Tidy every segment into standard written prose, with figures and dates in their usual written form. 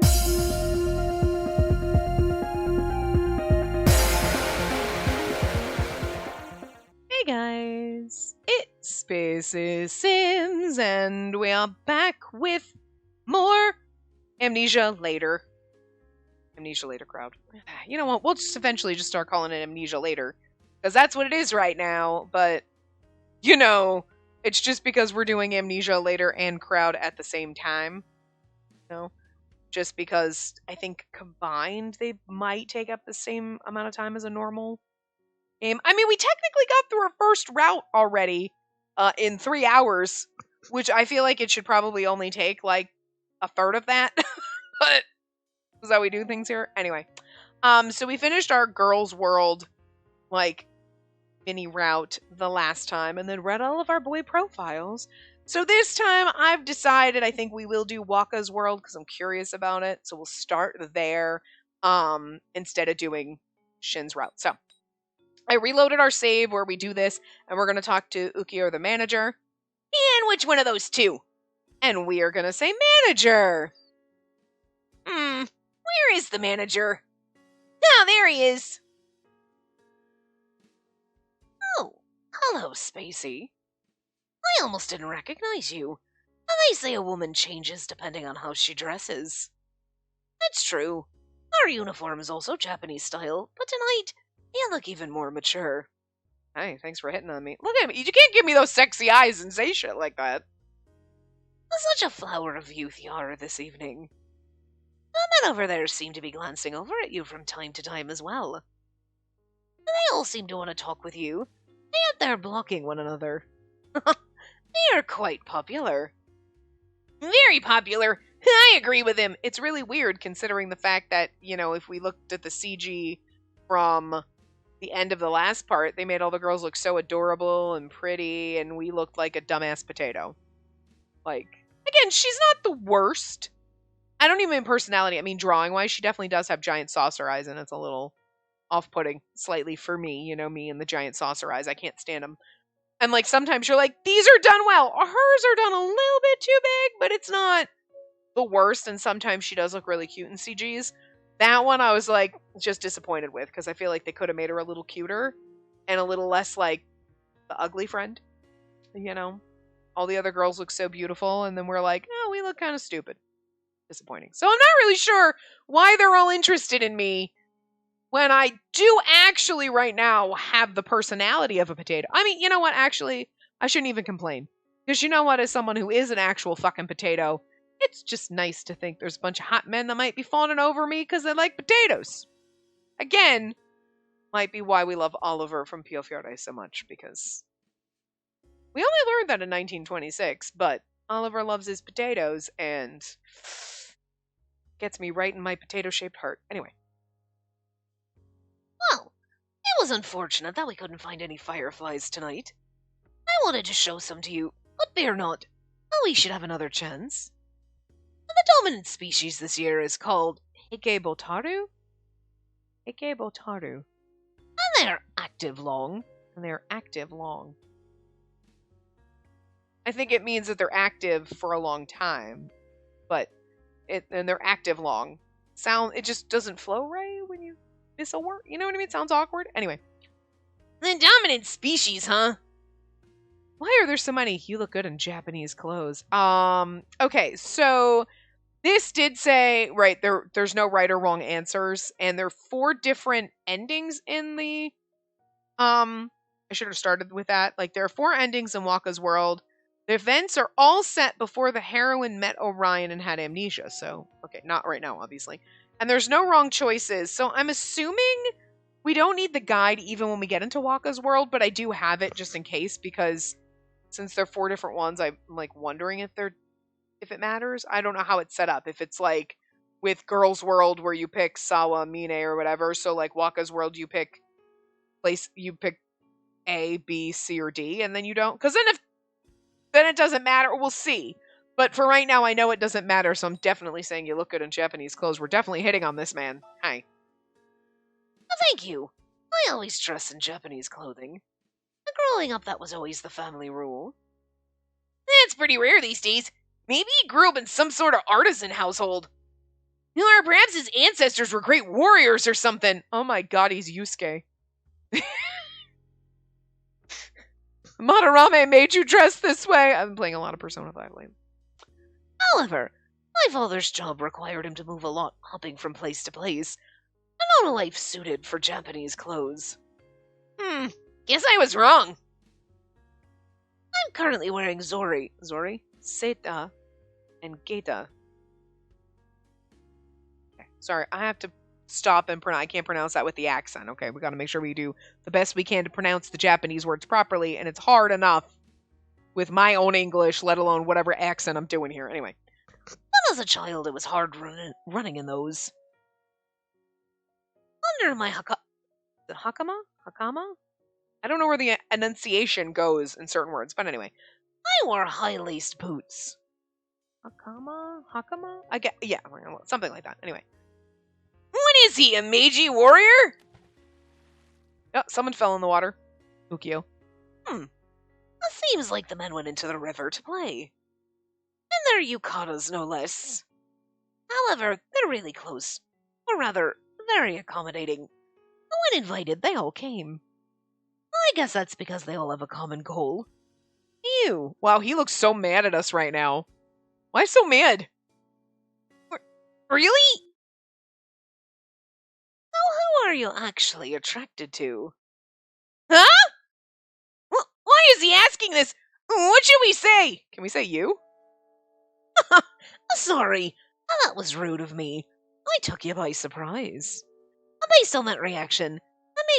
Hey guys, it's Spaces Sims, and we are back with more Amnesia Later. Amnesia Later crowd. You know what? We'll just eventually just start calling it Amnesia Later, because that's what it is right now. But it's just because we're doing Amnesia Later and crowd at the same time. Just because I think combined they might take up the same amount of time as a normal game. I mean, we technically got through our first route already in 3 hours, which I feel like it should probably only take like a third of that. But is that how we do things here? Anyway, so we finished our Girls World like mini route the last time, and then read all of our boy profiles. So this time I've decided I think we will do Waka's World because I'm curious about it. So we'll start there instead of doing Shin's route. So I reloaded our save where we do this, and we're going to talk to Ukiyo, the manager. And which one of those two? And we are going to say manager. Where is the manager? Oh, there he is. Oh, hello, Spacey. I almost didn't recognize you. They say a woman changes depending on how she dresses. It's true. Our uniform is also Japanese style, but tonight, you look even more mature. Hey, thanks for hitting on me. Look at me. You can't give me those sexy eyes and say shit like that. Such a flower of youth you are this evening. The men over there seem to be glancing over at you from time to time as well. They all seem to want to talk with you, and they're blocking one another. They are quite popular. Very popular. I agree with him. It's really weird considering the fact that, if we looked at the CG from the end of the last part, they made all the girls look so adorable and pretty, and we looked like a dumbass potato. Like, again, she's not the worst. I don't even mean personality. I mean, drawing-wise, she definitely does have giant saucer eyes, and it's a little off-putting slightly for me, me and the giant saucer eyes. I can't stand them. And, like, sometimes you're like, these are done well. Hers are done a little bit too big, but it's not the worst, and sometimes she does look really cute in CGs. That one I was, like, just disappointed with, because I feel like they could have made her a little cuter and a little less, like, the ugly friend. All the other girls look so beautiful, and then we're like, oh, we look kind of stupid. Disappointing. So I'm not really sure why they're all interested in me when I do actually right now have the personality of a potato. I mean, you know what? Actually, I shouldn't even complain. Because you know what? As someone who is an actual fucking potato, it's just nice to think there's a bunch of hot men that might be fawning over me because they like potatoes. Again, might be why we love Oliver from Pio Fiore so much, because we only learned that in 1926, but Oliver loves his potatoes and gets me right in my potato-shaped heart. Anyway. Well, it was unfortunate that we couldn't find any fireflies tonight. I wanted to show some to you, but fear not. We should have another chance. The dominant species this year is called Hikebotaru. Hikebotaru. And they're active long. I think it means that they're active for a long time. And they're active long. It just doesn't flow right when you miss a word. You know what I mean? It sounds awkward. Anyway. The dominant species, huh? Why are there so many? You look good in Japanese clothes. Okay, so this did say, right, there's no right or wrong answers, and there are 4 different endings in the, I should have started with that. Like, there are 4 endings in Waka's World. The events are all set before the heroine met Orion and had amnesia, so, okay, not right now, obviously. And there's no wrong choices, so I'm assuming we don't need the guide even when we get into Waka's World, but I do have it just in case, because since they're 4 different ones, I'm, like, wondering if it matters. I don't know how it's set up. If it's, like, with Girls' World where you pick Sawa, Mine, or whatever, so, like, Waka's World you pick A, B, C, or D, and then you don't, because then it doesn't matter. We'll see. But for right now, I know it doesn't matter, so I'm definitely saying you look good in Japanese clothes. We're definitely hitting on this man. Hi. Thank you. I always dress in Japanese clothing. Growing up, that was always the family rule. It's pretty rare these days. Maybe he grew up in some sort of artisan household. Or perhaps his ancestors were great warriors or something. Oh my god, he's Yusuke. Madarame made you dress this way. I've been playing a lot of Persona 5 lately. However, my father's job required him to move a lot, hopping from place to place, and not a life suited for Japanese clothes. Guess I was wrong. I'm currently wearing Zori, Seta, and Geta. Okay, sorry, I have to stop and pronounce. I can't pronounce that with the accent. Okay, we got to make sure we do the best we can to pronounce the Japanese words properly, and it's hard enough with my own English, let alone whatever accent I'm doing here. Anyway. But as a child, it was hard running in those. Under my Hakama? I don't know where the enunciation goes in certain words, but anyway. I wore high-laced boots. Hakama? Yeah, something like that. Anyway. What is he, a Meiji warrior? Oh, someone fell in the water. Ukyo. It seems like the men went into the river to play. And they're yukatas, no less. However, they're really close. Or rather, very accommodating. When invited, they all came. I guess that's because they all have a common goal. Ew. Wow, he looks so mad at us right now. Why so mad? Really? So who are you actually attracted to? Huh? Why is he asking this? What should we say? Can we say you? Sorry, that was rude of me. I took you by surprise. Based on that reaction,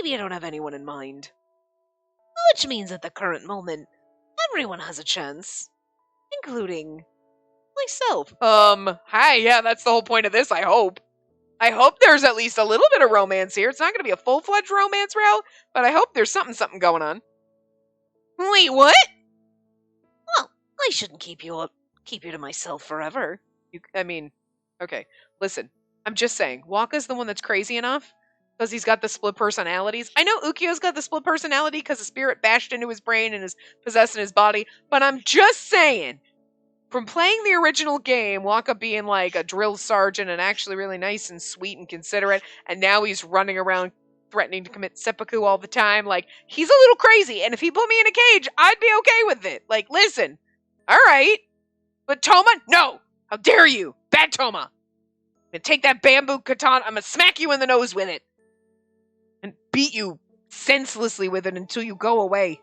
maybe I don't have anyone in mind. Which means at the current moment, everyone has a chance. Including myself. Hi, yeah, that's the whole point of this, I hope. I hope there's at least a little bit of romance here. It's not going to be a full-fledged romance route, but I hope there's something going on. Wait, what? Well, I shouldn't keep you to myself forever. Okay, listen, I'm just saying, Waka's the one that's crazy enough, because he's got the split personalities. I know Ukyo's got the split personality because the spirit bashed into his brain and is possessing his body, but I'm just saying, from playing the original game, Waka being like a drill sergeant and actually really nice and sweet and considerate, and now he's running around threatening to commit seppuku all the time, like, he's a little crazy, and if he put me in a cage, I'd be okay with it. Like, listen, alright, but Toma, no! How dare you! Bad Toma! I'm gonna take that bamboo katana, I'm gonna smack you in the nose with it! And beat you senselessly with it until you go away.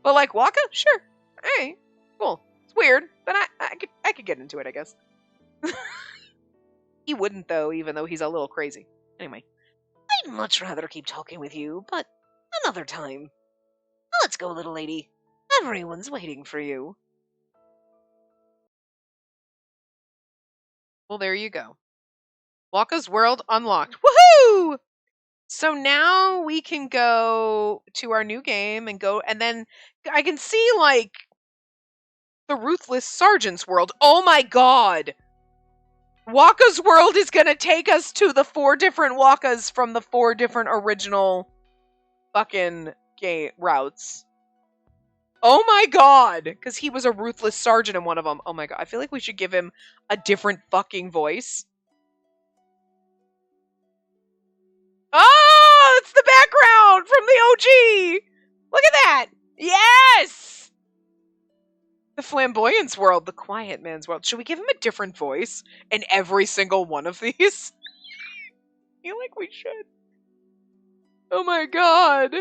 But like, Waka? Sure. Hey, cool. It's weird, but I could get into it, I guess. He wouldn't, though, even though he's a little crazy. Anyway. I'd much rather keep talking with you, but another time. Let's go, little lady. Everyone's waiting for you. Well, there you go. Waka's world unlocked. Woohoo! So now we can go to our new game and then I can see, like, the Ruthless Sergeant's world. Oh my god! Waka's world is gonna take us to the 4 different Wakas from the 4 different original fucking game routes. Oh my god! Because he was a Ruthless Sergeant in one of them. Oh my god, I feel like we should give him a different fucking voice. Oh, it's the background from the OG! Look at that! Yes! The Flamboyance world, the Quiet Man's world. Should we give him a different voice in every single one of these? I feel like we should. Oh my god.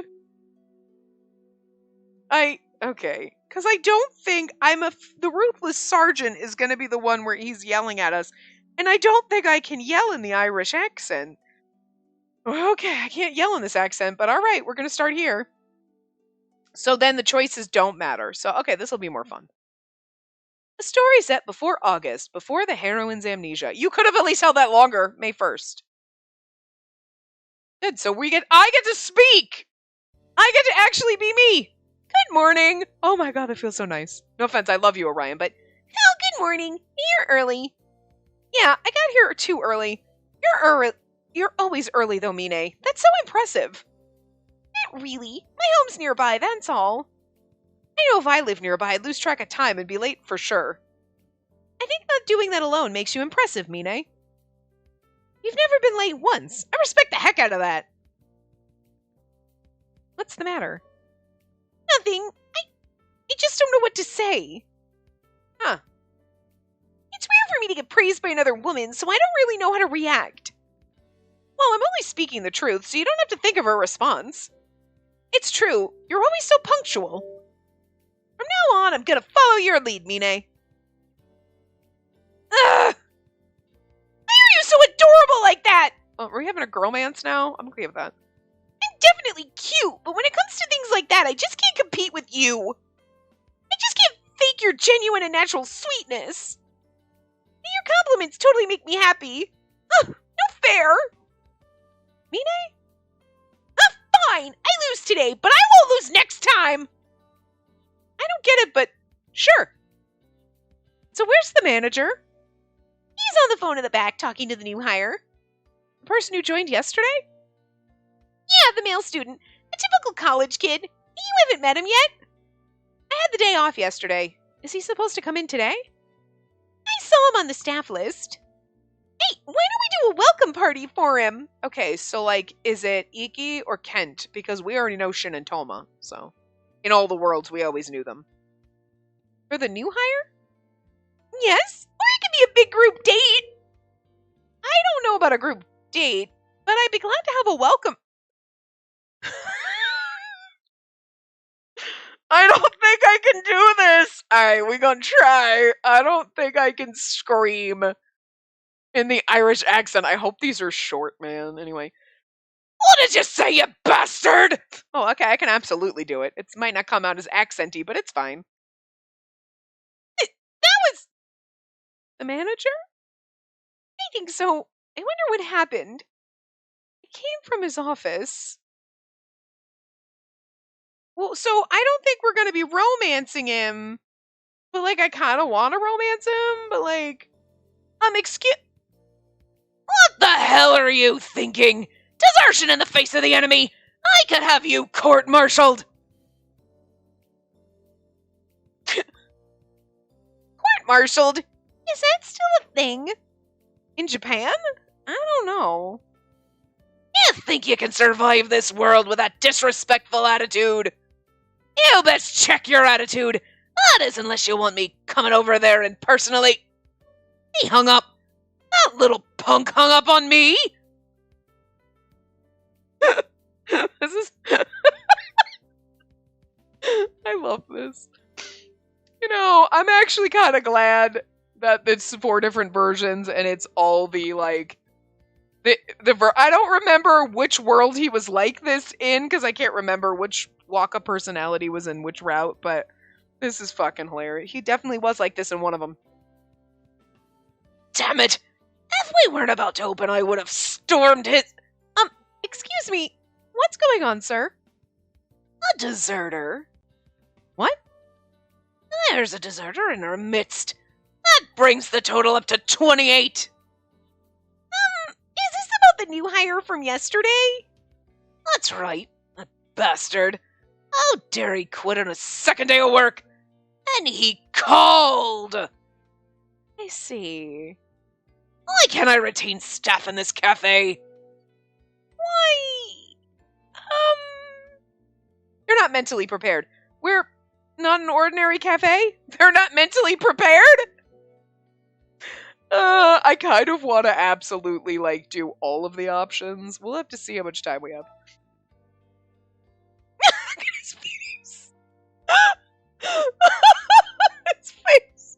Okay. Because I don't think the Ruthless Sergeant is going to be the one where he's yelling at us. And I don't think I can yell in the Irish accent. Okay, I can't yell in this accent, but alright, we're going to start here. So then the choices don't matter. So, okay, this will be more fun. A story set before August, before the heroine's amnesia. You could have at least held that longer, May 1st. Good, so I get to speak! I get to actually be me! Good morning! Oh my god, that feels so nice. No offense, I love you, Orion, but... Oh, good morning. You're early. Yeah, I got here too early. You're always early, though, Mine. That's so impressive. Not really. My home's nearby, that's all. I know if I lived nearby, I'd lose track of time and be late for sure. I think not doing that alone makes you impressive, Mine. You've never been late once. I respect the heck out of that. What's the matter? Nothing. I just don't know what to say. Huh. It's weird for me to get praised by another woman, so I don't really know how to react. Well, I'm only speaking the truth, so you don't have to think of a response. It's true. You're always so punctual. From now on, I'm gonna follow your lead, Mine. Ugh! Why are you so adorable like that? Oh, are we having a girlmance now? I'm okay with that. I'm definitely cute, but when it comes to things like that, I just can't compete with you. I just can't fake your genuine and natural sweetness. Your compliments totally make me happy. Ugh, no fair. Mine? Fine, I lose today, but I won't lose next time. I don't get it, but sure. So where's the manager? He's on the phone in the back talking to the new hire. The person who joined yesterday? Yeah, the male student. A typical college kid. You haven't met him yet? I had the day off yesterday. Is he supposed to come in today? I saw him on the staff list. Hey, why don't we do a welcome party for him? Okay, so like, is it Iki or Kent? Because we already know Shin and Toma, so. In all the worlds, we always knew them. For the new hire? Yes, or it could be a big group date. I don't know about a group date, but I'd be glad to have a welcome. I don't think I can do this. Alright, we gonna try. I don't think I can scream in the Irish accent. I hope these are short, man. Anyway. What did you say, you bastard? Oh, okay, I can absolutely do it. It might not come out as accenty, but it's fine. That was the manager? I think so. I wonder what happened. It came from his office. Well, so I don't think we're gonna be romancing him. But like, I kind of want to romance him, but like, excuse. What the hell are you thinking? Desertion in the face of the enemy! I could have you court-martialed! Court-martialed? Is that still a thing? In Japan? I don't know. You think you can survive this world with that disrespectful attitude? You best check your attitude. That is unless you want me coming over there and personally... He hung up. That little punk hung up on me. This is... I love this. You know, I'm actually kind of glad that it's 4 different versions and it's all the, like... I don't remember which world he was like this in, because I can't remember which Waka personality was in which route, but this is fucking hilarious. He definitely was like this in one of them. Damn it! If we weren't about to open, I would have stormed his... excuse me, what's going on, sir? A deserter. What? There's a deserter in our midst. That brings the total up to 28. Is this about the new hire from yesterday? That's right, that bastard. How dare he quit on his second day of work? And he called! I see. Why can't I retain staff in this cafe? Why? You're not mentally prepared. We're not an ordinary cafe? They're not mentally prepared? I kind of want to absolutely, like, do all of the options. We'll have to see how much time we have. Look at his face. His face.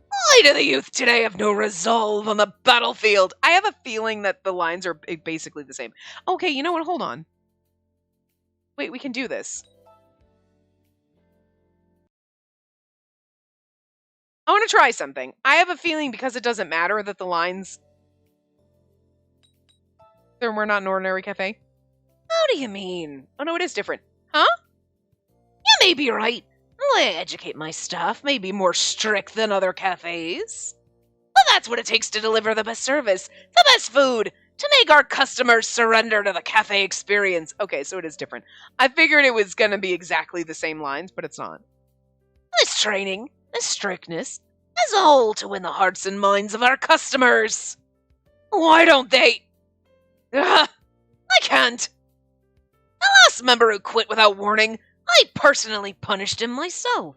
Why do the youth today have no resolve on the battlefield? I have a feeling that the lines are basically the same. Okay, you know what? Hold on. Wait, we can do this. I want to try something. I have a feeling because it doesn't matter that the lines... We're not an ordinary cafe. How do you mean? Oh no, it is different. Huh? You may be right. I educate my staff, may be more strict than other cafes. But that's what it takes to deliver the best service, the best food, to make our customers surrender to the cafe experience. Okay, so it is different. I figured it was going to be exactly the same lines, but it's not. This training, this strictness, as a whole to win the hearts and minds of our customers. Why don't they? Ugh, I can't. The last member who quit without warning, I personally punished him myself.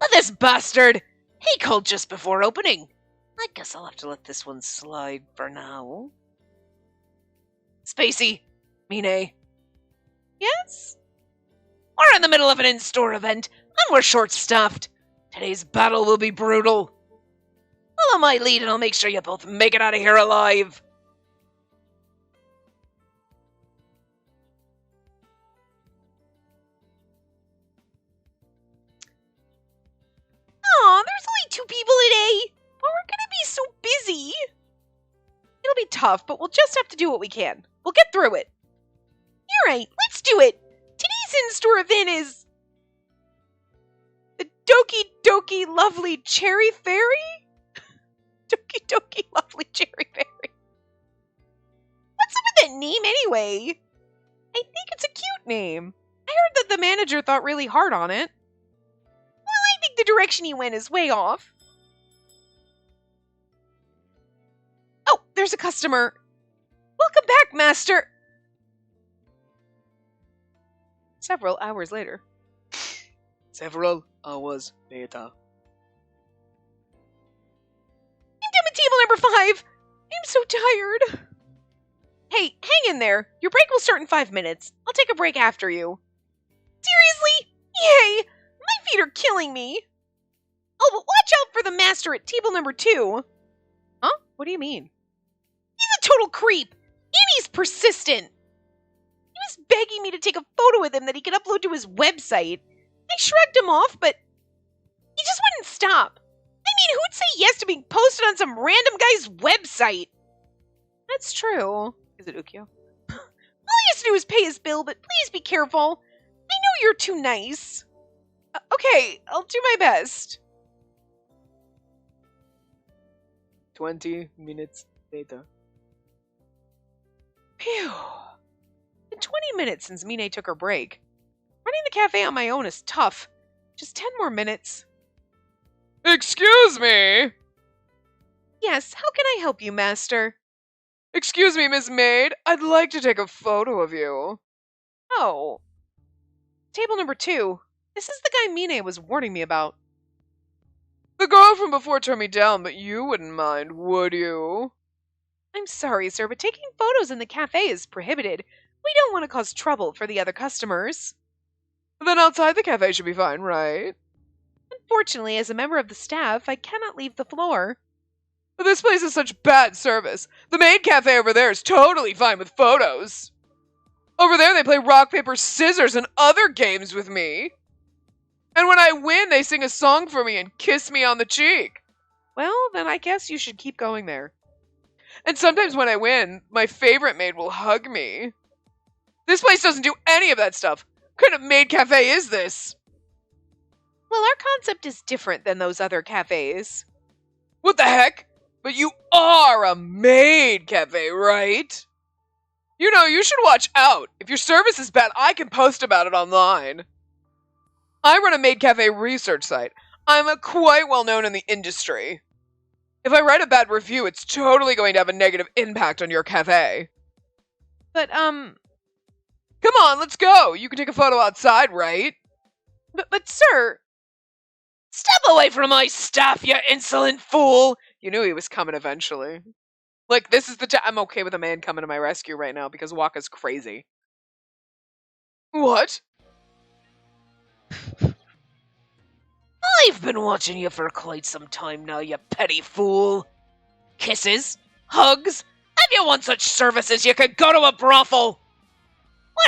But this bastard, he called just before opening. I guess I'll have to let this one slide for now. Spacey, Mine. Yes? We're in the middle of an in-store event, and we're short-staffed. Today's battle will be brutal. Follow my lead and I'll make sure you both make it out of here alive. Aw, there's only 2 people today. But we're gonna be so busy. It'll be tough, but we'll just have to do what we can. We'll get through it. You're right, let's do it. Today's in-store event is the Doki Doki Lovely Cherry Fairy? Doki Doki Lovely Cherry Fairy. What's up with that name anyway? I think it's a cute name. I heard that the manager thought really hard on it. Well, I think the direction he went is way off. Oh, there's a customer. Welcome back, master. Several hours later. Several hours later. I'm done with table number 5. I'm so tired. Hey, hang in there. Your break will start in 5 minutes. I'll take a break after you. Seriously? Yay! My feet are killing me. Oh, but watch out for the master at table number 2. Huh? What do you mean? He's a total creep. And he's persistent. He was begging me to take a photo with him that he could upload to his website. I shrugged him off, but he just wouldn't stop. I mean, who'd say yes to being posted on some random guy's website? That's true. Is it Ukyo? All he has to do is pay his bill, but please be careful. I know you're too nice. Okay, I'll do my best. 20 minutes later. Phew. Been 20 minutes since Mine took her break. Running the cafe on my own is tough. Just 10 more minutes. Excuse me! Yes, how can I help you, master? Excuse me, Miss Maid. I'd like to take a photo of you. Oh. Table number 2. This is the guy Mine was warning me about. The girl from before turned me down, but you wouldn't mind, would you? I'm sorry, sir, but taking photos in the cafe is prohibited. We don't want to cause trouble for the other customers. Then outside the cafe should be fine, right? Unfortunately, as a member of the staff, I cannot leave the floor. But this place is such bad service. The maid cafe over there is totally fine with photos. Over there they play rock, paper, scissors and other games with me. And when I win, they sing a song for me and kiss me on the cheek. Well, then I guess you should keep going there. And sometimes when I win, my favorite maid will hug me. This place doesn't do any of that stuff. What kind of maid cafe is this? Well, our concept is different than those other cafes. What the heck? But you are a maid cafe, right? You know, you should watch out. If your service is bad, I can post about it online. I run a maid cafe research site. I'm quite well known in the industry. If I write a bad review, it's totally going to have a negative impact on your cafe. But, Come on, let's go. You can take a photo outside, right? But sir... Step away from my staff, you insolent fool! You knew he was coming eventually. Like, this is the time. I'm okay with a man coming to my rescue right now because Waka's crazy. What? I've been watching you for quite some time now, you petty fool. Kisses? Hugs? If you want such services, you could go to a brothel.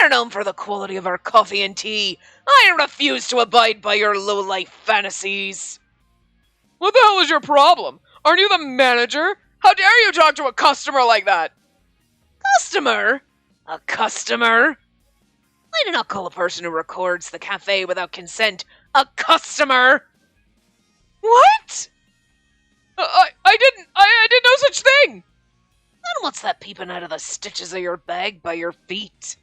We're known for the quality of our coffee and tea. I refuse to abide by your low-life fantasies. What the hell is your problem? Aren't you the manager? How dare you talk to a customer like that? Customer? A customer? I do not call a person who records the cafe without consent a customer. What? I didn't know such thing. Then what's that peeping out of the stitches of your bag by your feet?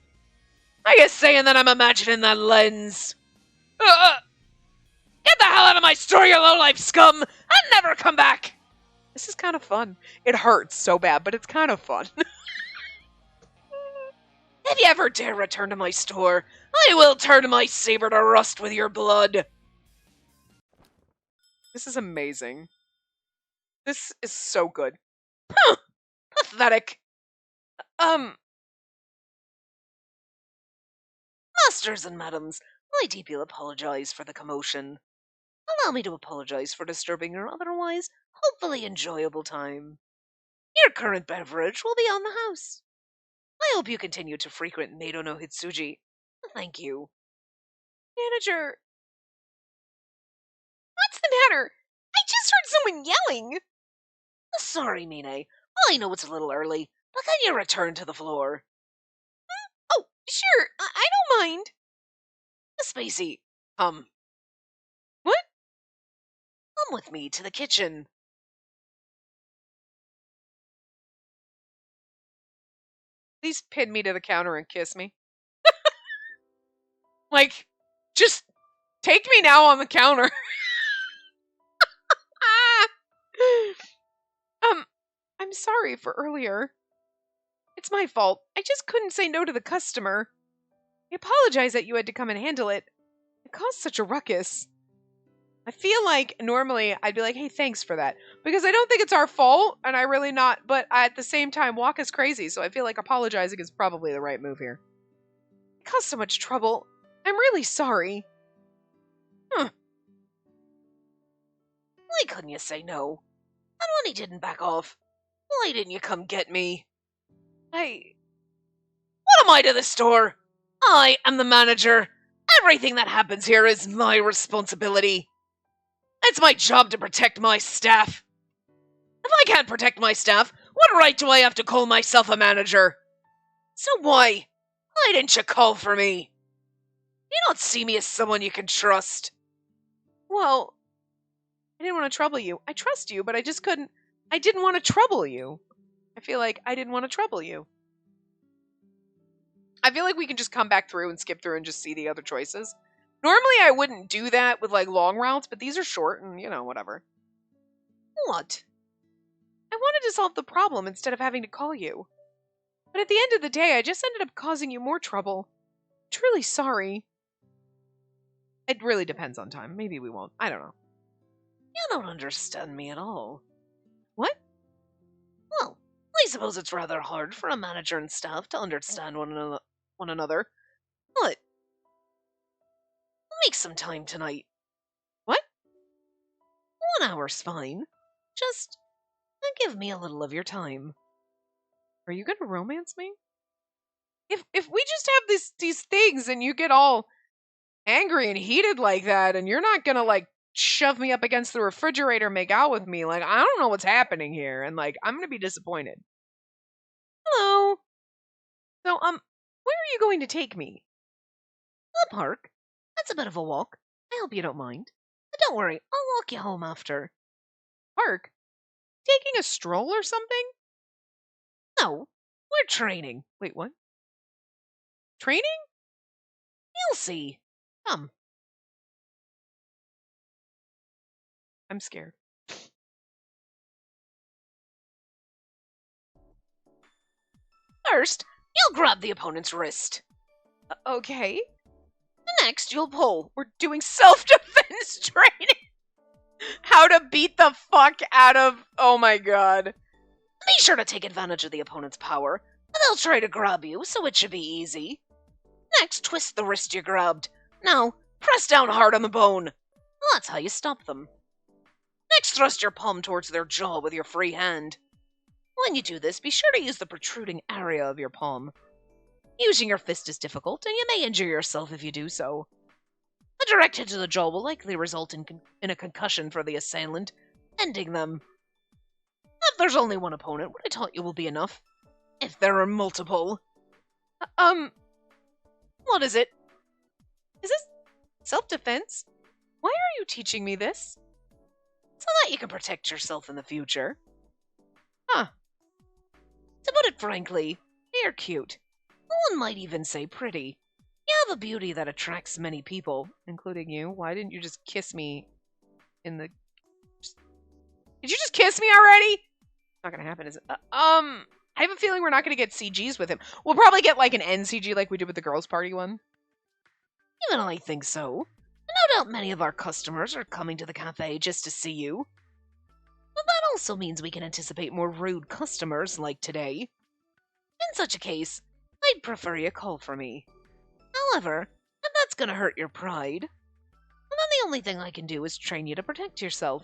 Are you saying that I'm imagining that lens? Get hell out of my store, you low-life scum, and never come back! This is kind of fun. It hurts so bad, but it's kind of fun. If you ever dare return to my store, I will turn my saber to rust with your blood. This is amazing. This is so good. Pathetic. Masters and madams, I deeply apologize for the commotion. Allow me to apologize for disturbing your otherwise hopefully enjoyable time. Your current beverage will be on the house. I hope you continue to frequent Meido no Hitsuji. Thank you. Manager. What's the matter? I just heard someone yelling. Sorry, Mine. I know it's a little early, but can you return to the floor? Oh, sure. I don't mind. Spacey, What? come with me to the kitchen. Please pin me to the counter and kiss me. Like, just take me now on the counter. I'm sorry for earlier. It's my fault. I just couldn't say no to the customer. I apologize that you had to come and handle it. It caused such a ruckus. I feel like normally I'd be like, hey, thanks for that. Because I don't think it's our fault, and I really not. But at the same time, Waka's crazy, so I feel like apologizing is probably the right move here. It caused so much trouble. I'm really sorry. Why couldn't you say no? And when he didn't back off, why didn't you come get me? What am I to the store? I am the manager. Everything that happens here is my responsibility. It's my job to protect my staff. If I can't protect my staff, what right do I have to call myself a manager? So why didn't you call for me? You don't see me as someone you can trust. Well, I didn't want to trouble you. I trust you, but I just couldn't. I didn't want to trouble you. I feel like I didn't want to trouble you. I feel like we can just come back through and skip through and just see the other choices. Normally I wouldn't do that with like long routes, but these are short and, whatever. What? I wanted to solve the problem instead of having to call you. But at the end of the day, I just ended up causing you more trouble. Truly sorry. It really depends on time. Maybe we won't. I don't know. You don't understand me at all. What? Well, I suppose it's rather hard for a manager and staff to understand one another. But make some time tonight. What? 1 hour's fine. Just give me a little of your time. Are you gonna romance me? If we just have these things and you get all angry and heated like that, and you're not gonna like shove me up against the refrigerator and make out with me, like I don't know what's happening here, and like I'm gonna be disappointed. Hello. So where are you going to take me? The park. That's a bit of a walk. I hope you don't mind. But don't worry, I'll walk you home after. Park? Taking a stroll or something? No, we're training. Wait, what? Training? You'll see. Come. I'm scared. First, you'll grab the opponent's wrist. Okay. Next, you'll pull. We're doing self-defense training. How to beat the fuck out of... Oh my god. Be sure to take advantage of the opponent's power. They'll try to grab you, so it should be easy. Next, twist the wrist you grabbed. Now, press down hard on the bone. That's how you stop them. Next, thrust your palm towards their jaw with your free hand. When you do this, be sure to use the protruding area of your palm. Using your fist is difficult, and you may injure yourself if you do so. A direct hit to the jaw will likely result in a concussion for the assailant, ending them. If there's only one opponent, what I taught you will be enough. If there are multiple... What is it? Is this self-defense? Why are you teaching me this? So that you can protect yourself in the future. Huh. To put it frankly, you're cute. One might even say pretty. You have a beauty that attracts many people. Including you. Why didn't you just kiss me in the... Did you just kiss me already? Not gonna happen, is it? I have a feeling we're not gonna get CGs with him. We'll probably get like an NCG like we did with the girls' party one. Even I think so. No doubt many of our customers are coming to the cafe just to see you. But that also means we can anticipate more rude customers like today. In such a case, I'd prefer you call for me. However, if that's gonna hurt your pride, then the only thing I can do is train you to protect yourself.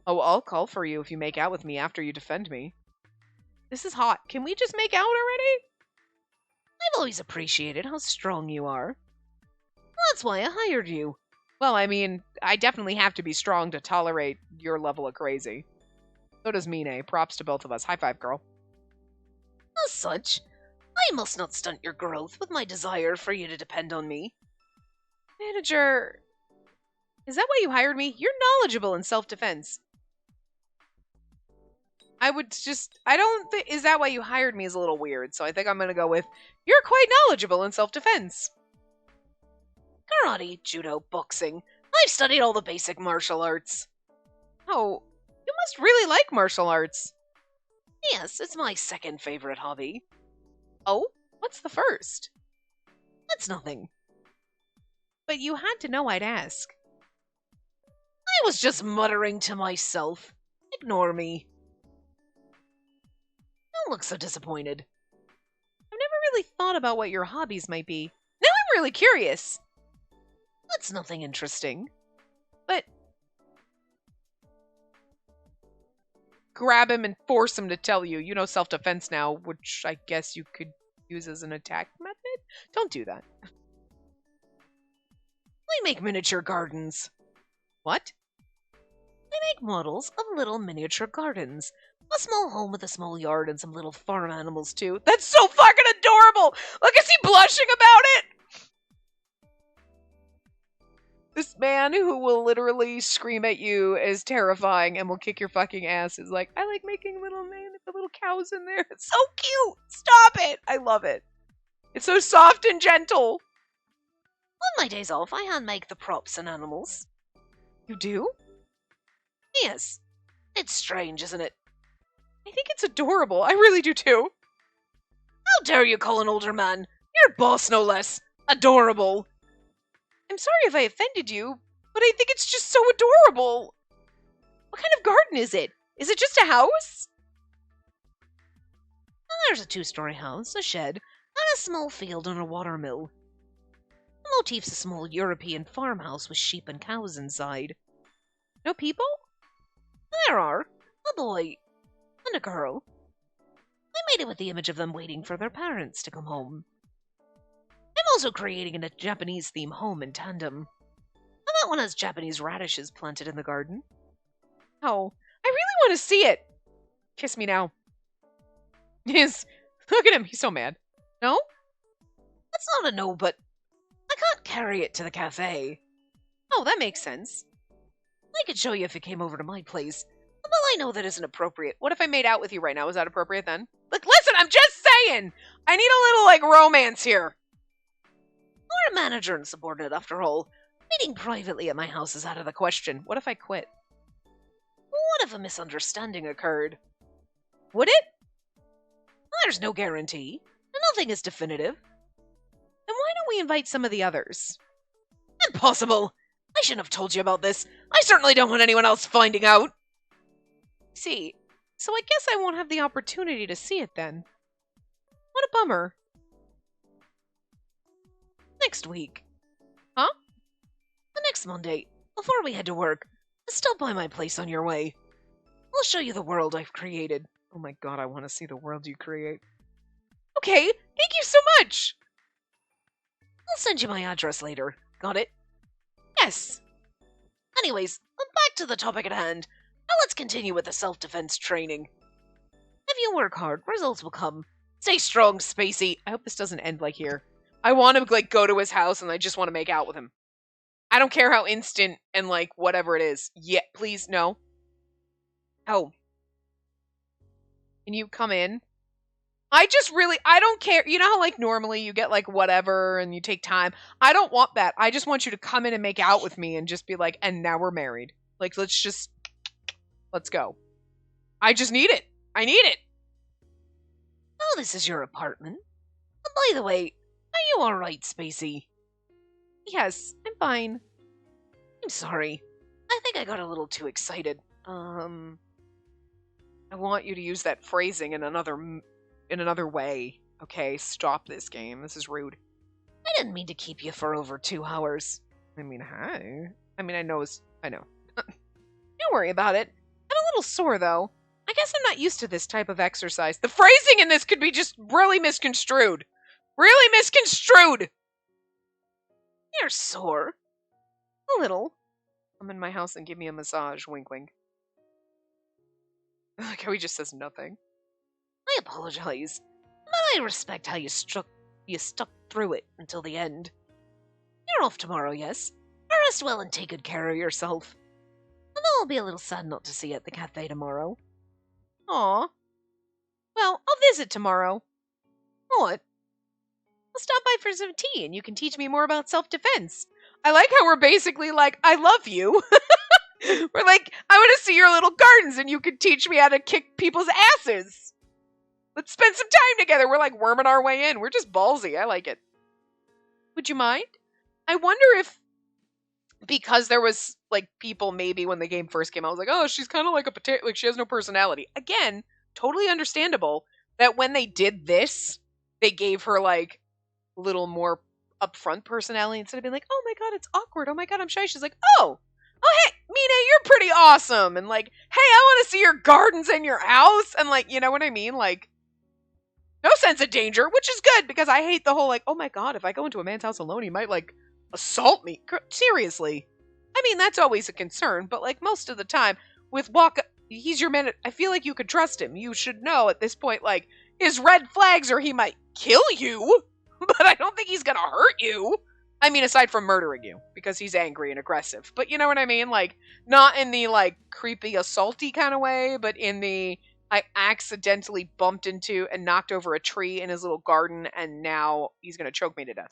Oh, I'll call for you if you make out with me after you defend me. This is hot. Can we just make out already? I've always appreciated how strong you are. That's why I hired you. Well, I mean, I definitely have to be strong to tolerate your level of crazy. So does Mine. Props to both of us. High five, girl. As such, I must not stunt your growth with my desire for you to depend on me. Manager, is that why you hired me? You're knowledgeable in self-defense. I don't think, is that why you hired me is a little weird, so I think I'm gonna go with, you're quite knowledgeable in self-defense. Karate, judo, boxing. I've studied all the basic martial arts. Oh, you must really like martial arts. Yes, it's my second favorite hobby. Oh, what's the first? That's nothing. But you had to know I'd ask. I was just muttering to myself. Ignore me. Don't look so disappointed. I've never really thought about what your hobbies might be. Now I'm really curious. That's nothing interesting. But grab him and force him to tell you. You know self-defense now, which I guess you could use as an attack method? Don't do that. I make miniature gardens. What? I make models of little miniature gardens. A small home with a small yard and some little farm animals, too. That's so fucking adorable! Look, is he blushing about it? This man who will literally scream at you is terrifying and will kick your fucking ass is like, I like making little cows in there. It's so cute! Stop it! I love it. It's so soft and gentle. On my days off, I hand make the props and animals. You do? Yes. It's strange, isn't it? I think it's adorable. I really do too. How dare you call an older man, your boss no less, adorable? I'm sorry if I offended you, but I think it's just so adorable. What kind of garden is it? Is it just a house? There's a 2-story house, a shed, and a small field and a water mill. The motif's a small European farmhouse with sheep and cows inside. No people? There are. A boy. And a girl. I made it with the image of them waiting for their parents to come home. I'm also creating a Japanese-themed home in tandem. And that one has Japanese radishes planted in the garden. Oh, I really want to see it. Kiss me now. Yes. Look at him. He's so mad. No? That's not a no, but I can't carry it to the cafe. Oh, that makes sense. I could show you if you came over to my place. Well, I know that isn't appropriate. What if I made out with you right now? Is that appropriate then? Look, listen, I'm just saying! I need a little, romance here. We're a manager and subordinate, after all. Meeting privately at my house is out of the question. What if I quit? What if a misunderstanding occurred? Would it? There's no guarantee. Nothing is definitive. Then why don't we invite some of the others? Impossible! I shouldn't have told you about this. I certainly don't want anyone else finding out. See, so I guess I won't have the opportunity to see it then. What a bummer. Next week. Huh? The next Monday, before we head to work, stop by my place on your way. I'll show you the world I've created. Oh my god, I want to see the world you create. Okay, thank you so much! I'll send you my address later. Got it? Yes. Anyways, back to the topic at hand. Now let's continue with the self-defense training. If you work hard, results will come. Stay strong, Spacey. I hope this doesn't end like here. I want to, go to his house and I just want to make out with him. I don't care how instant and, whatever it is. Yeah, please, no. Oh. Can you come in? I don't care. You know how, normally you get, whatever and you take time? I don't want that. I just want you to come in and make out with me and just be like, and now we're married. Like, let's go. I just need it. I need it. Oh, this is your apartment. Oh, by the way, are you alright, Spacey? Yes, I'm fine. I'm sorry. I think I got a little too excited. I want you to use that phrasing in another way. Okay, stop this game. This is rude. I didn't mean to keep you for over 2 hours. I mean, hi. I mean, I know. Don't worry about it. I'm a little sore, though. I guess I'm not used to this type of exercise. The phrasing in this could be just really misconstrued. Really misconstrued! You're sore. A little. Come in my house and give me a massage. Wink, wink. I like how he just says nothing. I apologize, but I respect how you stuck through it until the end. You're off tomorrow, yes? Rest well and take good care of yourself. Although I'll be a little sad not to see you at the cafe tomorrow. Aw. Well, I'll visit tomorrow. What? I'll stop by for some tea and you can teach me more about self-defense. I like how we're basically like, I love you. We're like, I want to see your little gardens and you can teach me how to kick people's asses. Let's spend some time together. We're like worming our way in. We're just ballsy. I like it. Would you mind? I wonder if, because there was like people maybe when the game first came out, I was like, oh, she's kind of like a potato, like she has no personality. Again, totally understandable that when they did this, they gave her like a little more upfront personality instead of being like, oh my god, it's awkward. Oh my god, I'm shy. She's like, oh hey, Mina, you're pretty awesome. And like, hey, I want to see your gardens and your house. And like, you know what I mean? Like, no sense of danger, which is good because I hate the whole like, oh my god, if I go into a man's house alone, he might like assault me. Seriously. I mean, that's always a concern, but like most of the time with Waka, he's your man. I feel like you could trust him. You should know at this point, like, his red flags are he might kill you, but I don't think he's gonna hurt you. I mean, aside from murdering you, because he's angry and aggressive. But you know what I mean? Like, not in the, like, creepy, assaulty kind of way, but in the, I accidentally bumped into and knocked over a tree in his little garden, and now he's gonna choke me to death.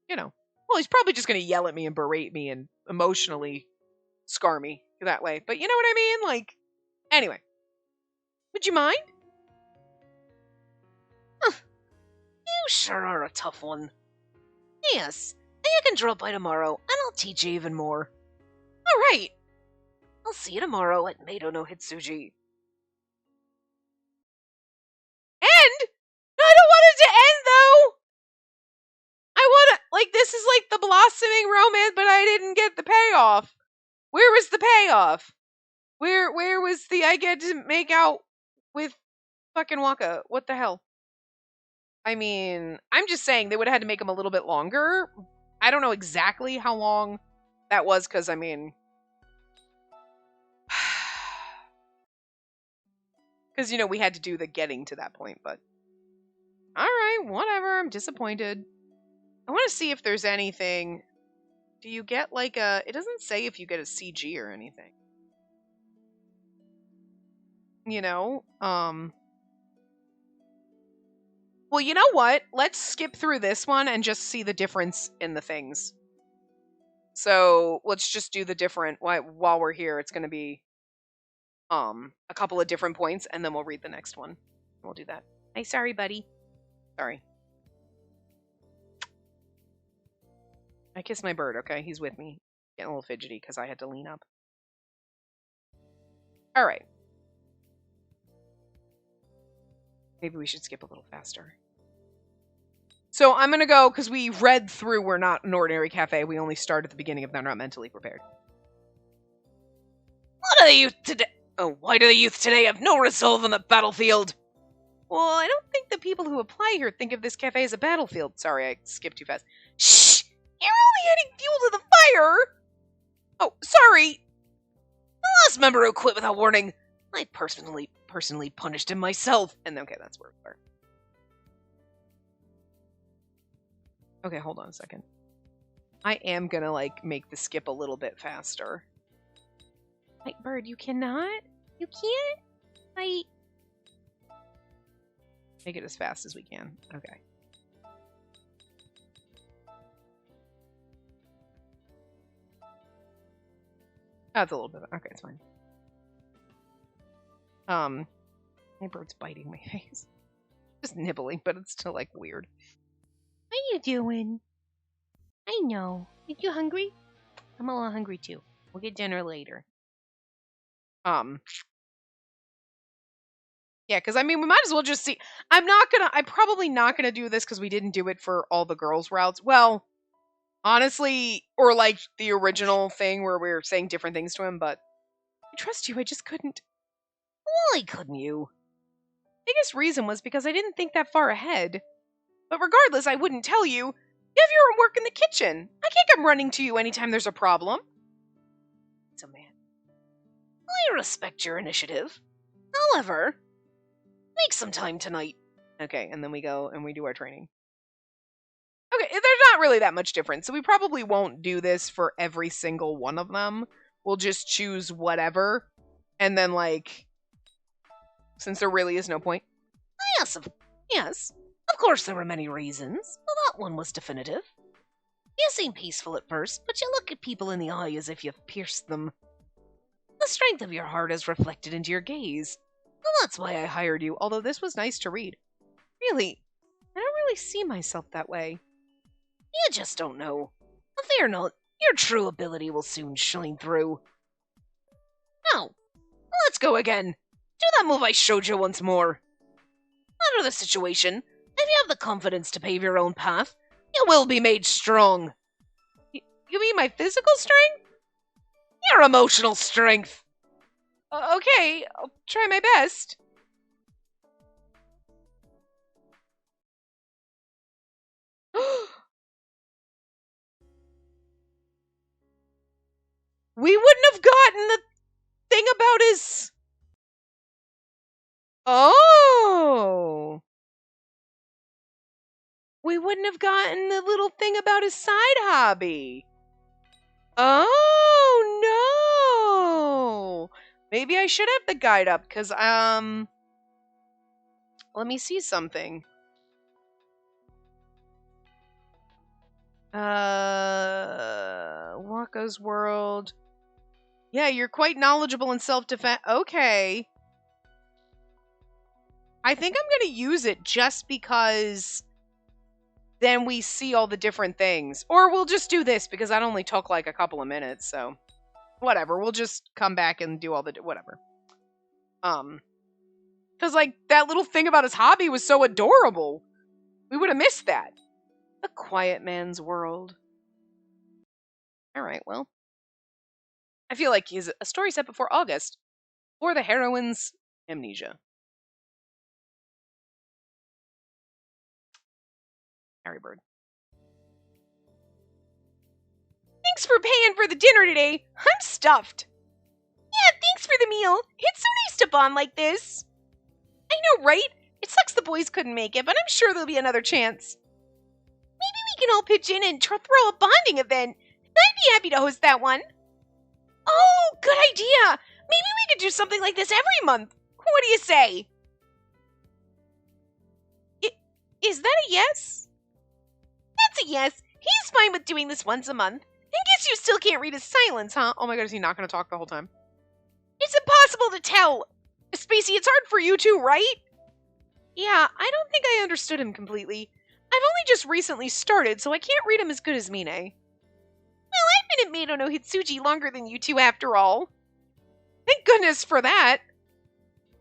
You know. Well, he's probably just gonna yell at me and berate me and emotionally scar me that way. But you know what I mean? Like, anyway. Would you mind? You sure are a tough one. Yes, and you can drop by tomorrow, and I'll teach you even more. Alright. I'll see you tomorrow at Mado no Hitsuji. End? No, I don't want it to end, though! I want to, like, this is like the blossoming romance, but I didn't get the payoff. Where was the payoff? Where was the I get to make out with fucking Waka? What the hell? I mean, I'm just saying they would have had to make him a little bit longer. I don't know exactly how long that was, because, I mean... Because, you know, we had to do the getting to that point, but... Alright, whatever, I'm disappointed. I want to see if there's anything... Do you get, like, a... It doesn't say if you get a CG or anything. You know? Well, you know what? Let's skip through this one and just see the difference in the things. So, let's just do the different... While we're here, it's going to be a couple of different points, and then we'll read the next one. We'll do that. Hey, sorry, buddy. Sorry. I kissed my bird, okay? He's with me. Getting a little fidgety because I had to lean up. Alright. Maybe we should skip a little faster. So I'm going to go, because we read through We're Not an Ordinary Cafe. We only start at the beginning of They're Not Mentally Prepared. What are the youth today? Oh, why do the youth today have no resolve on the battlefield? Well, I don't think the people who apply here think of this cafe as a battlefield. Sorry, I skipped too fast. Shh! You're only adding fuel to the fire! Oh, sorry! The last member who quit without warning, I personally punished him myself. And okay, that's where we are. Okay, hold on a second. I am gonna, like, make the skip a little bit faster. Like, bird, you cannot? You can't? Make it as fast as we can. Okay. That's a little bit. Okay, it's fine. My bird's biting my face. Just nibbling, but it's still like weird. How you doing? I know. Are you hungry? I'm a little hungry too. We'll get dinner later. Yeah, because I mean, we might as well just see. I'm probably not gonna do this because we didn't do it for all the girls' routes. Well, honestly, or like the original thing where we were saying different things to him, but I trust you, I just couldn't. Why couldn't you? Biggest reason was because I didn't think that far ahead. But regardless, I wouldn't tell you. You have your own work in the kitchen. I can't come running to you anytime there's a problem. He's a man. I respect your initiative. However, make some time tonight. Okay, and then we go and we do our training. Okay, there's not really that much difference, so we probably won't do this for every single one of them. We'll just choose whatever, and then, like, since there really is no point. Yes. Of course there were many reasons, but that one was definitive. You seem peaceful at first, but you look at people in the eye as if you've pierced them. The strength of your heart is reflected into your gaze. Well, that's why I hired you, Although this was nice to read. Really, I don't really see myself that way. You just don't know. Fear not, your true ability will soon shine through. Now, let's go again. Do that move I showed you once more. Matter the situation, if you have the confidence to pave your own path, you will be made strong. You mean my physical strength? Your emotional strength. Okay, I'll try my best. We wouldn't have gotten the thing about his... Oh! We wouldn't have gotten the little thing about his side hobby. Oh, no! Maybe I should have the guide up, because, let me see something. Waka's World. Yeah, you're quite knowledgeable in self-defense. Okay. I think I'm going to use it just because then we see all the different things. Or we'll just do this because that only took like a couple of minutes, so whatever. We'll just come back and do all the whatever. Cuz like that little thing about his hobby was so adorable. We would have missed that. The Quiet Man's World. All right, well. I feel like he's a story set before August for the heroine's Amnesia. Harry Bird. Thanks for paying for the dinner today. I'm stuffed. Yeah, thanks for the meal. It's so nice to bond like this. I know, right? It sucks the boys couldn't make it, but I'm sure there'll be another chance. Maybe we can all pitch in and throw a bonding event. I'd be happy to host that one. Oh, good idea. Maybe we could do something like this every month. What do you say? Is that a yes? That's a yes. He's fine with doing this once a month. I guess you still can't read his silence, huh? Oh my god, is he not going to talk the whole time? It's impossible to tell. Spacey, it's hard for you too, right? Yeah, I don't think I understood him completely. I've only just recently started, so I can't read him as good as Mine. Well, I've been at Maid no Hitsuji longer than you two after all. Thank goodness for that.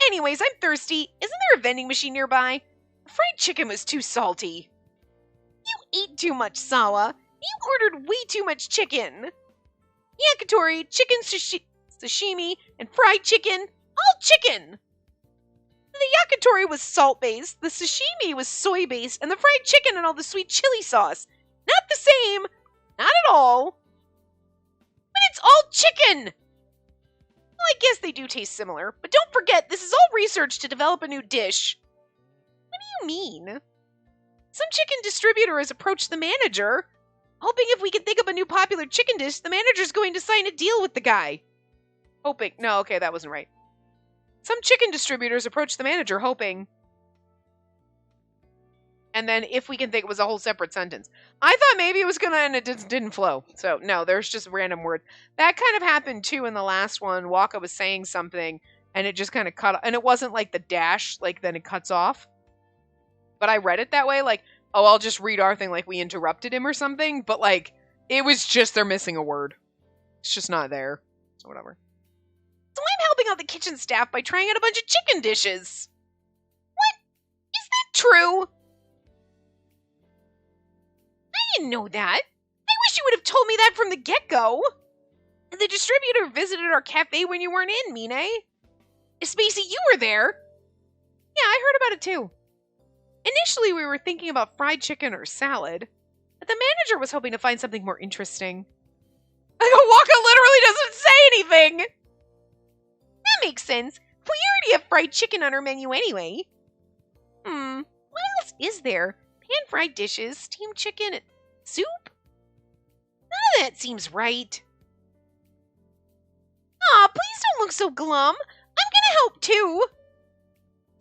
Anyways, I'm thirsty. Isn't there a vending machine nearby? The fried chicken was too salty. You ate too much, Sawa. You ordered way too much chicken. Yakitori, chicken sashimi, and fried chicken. All chicken. The yakitori was salt-based, the sashimi was soy-based, and the fried chicken and all the sweet chili sauce. Not the same. Not at all. But it's all chicken! Well, I guess they do taste similar, but don't forget, this is all research to develop a new dish. What do you mean? Some chicken distributor has approached the manager, hoping if we can think of a new popular chicken dish, the manager's going to sign a deal with the guy. Hoping. No, okay, that wasn't right. Some chicken distributors approached the manager, hoping. And then if we can think it was a whole separate sentence. I thought maybe it was gonna, and it didn't flow. So no, there's just random words. That kind of happened too in the last one. Waka was saying something, and it just kind of cut, and it wasn't like the dash, like then it cuts off. But I read it that way, like, oh, I'll just read our thing like we interrupted him or something. But like, it was just they're missing a word. It's just not there. So whatever. So I'm helping out the kitchen staff by trying out a bunch of chicken dishes. What? Is that true? I didn't know that. I wish you would have told me that from the get-go. The distributor visited our cafe when you weren't in, Mine. Spacey, you were there. Yeah, I heard about it too. Initially, we were thinking about fried chicken or salad, but the manager was hoping to find something more interesting. Waka literally doesn't say anything! That makes sense. We already have fried chicken on our menu anyway. What else is there? Pan-fried dishes, steamed chicken, and soup? None of that seems right. Aw, please don't look so glum. I'm gonna help too.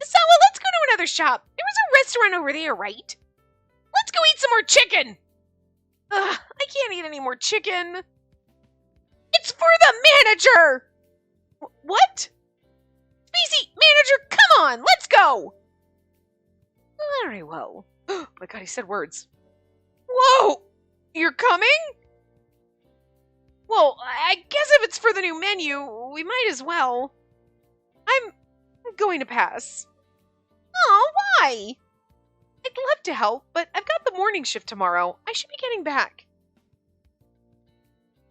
Sawa, let's go to another shop. There was a restaurant over there, right? Let's go eat some more chicken. Ugh, I can't eat any more chicken. It's for the manager! What? Spacey, manager, come on, let's go! Very well. Oh my god, he said words. Whoa! You're coming? Well, I guess if it's for the new menu, we might as well. I'm going to pass. Oh, why? I'd love to help, but I've got the morning shift tomorrow. I should be getting back.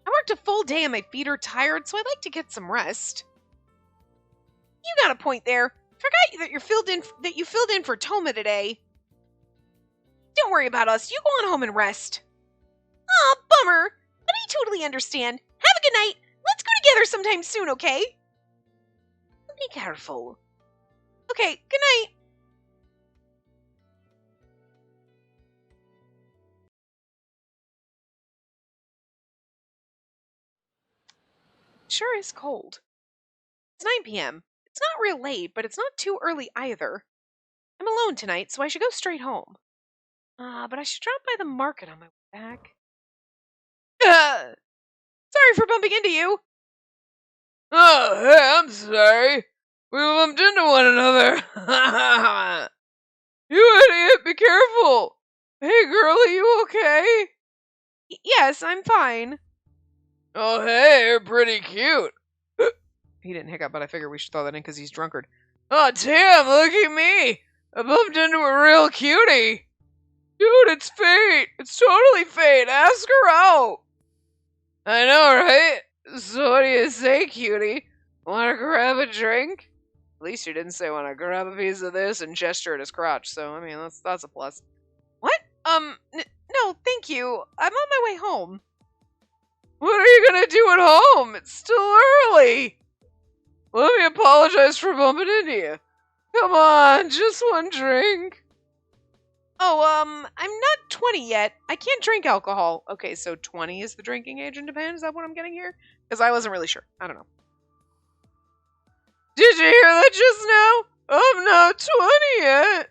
I worked a full day and my feet are tired, so I'd like to get some rest. You got a point there. Forgot that you filled in for Toma today. Don't worry about us. You go on home and rest. Aw, bummer. But I totally understand. Have a good night. Let's go together sometime soon, okay? Be careful. Okay, good night. Sure is cold. It's 9 p.m. It's not real late, but it's not too early either. I'm alone tonight, so I should go straight home. But I should drop by the market on my way back. Sorry for bumping into you. Oh, hey, I'm sorry. We bumped into one another. You idiot, be careful. Hey, girl, are you okay? Yes, I'm fine. Oh, hey, you're pretty cute. He didn't hiccup, but I figured we should throw that in because he's drunkard. Oh, damn, look at me. I bumped into a real cutie. Dude, it's fate. It's totally fate. Ask her out. I know, right? So what do you say, cutie? Want to grab a drink? At least you didn't say want to grab a piece of this and gesture at his crotch, so, I mean, that's a plus. What? No, thank you. I'm on my way home. What are you gonna do at home? It's still early. Let me apologize for bumping into you. Come on, just one drink. Oh, I'm not 20 yet. I can't drink alcohol. Okay, so 20 is the drinking age in Japan? Is that what I'm getting here? Because I wasn't really sure. I don't know. Did you hear that just now? I'm not 20 yet.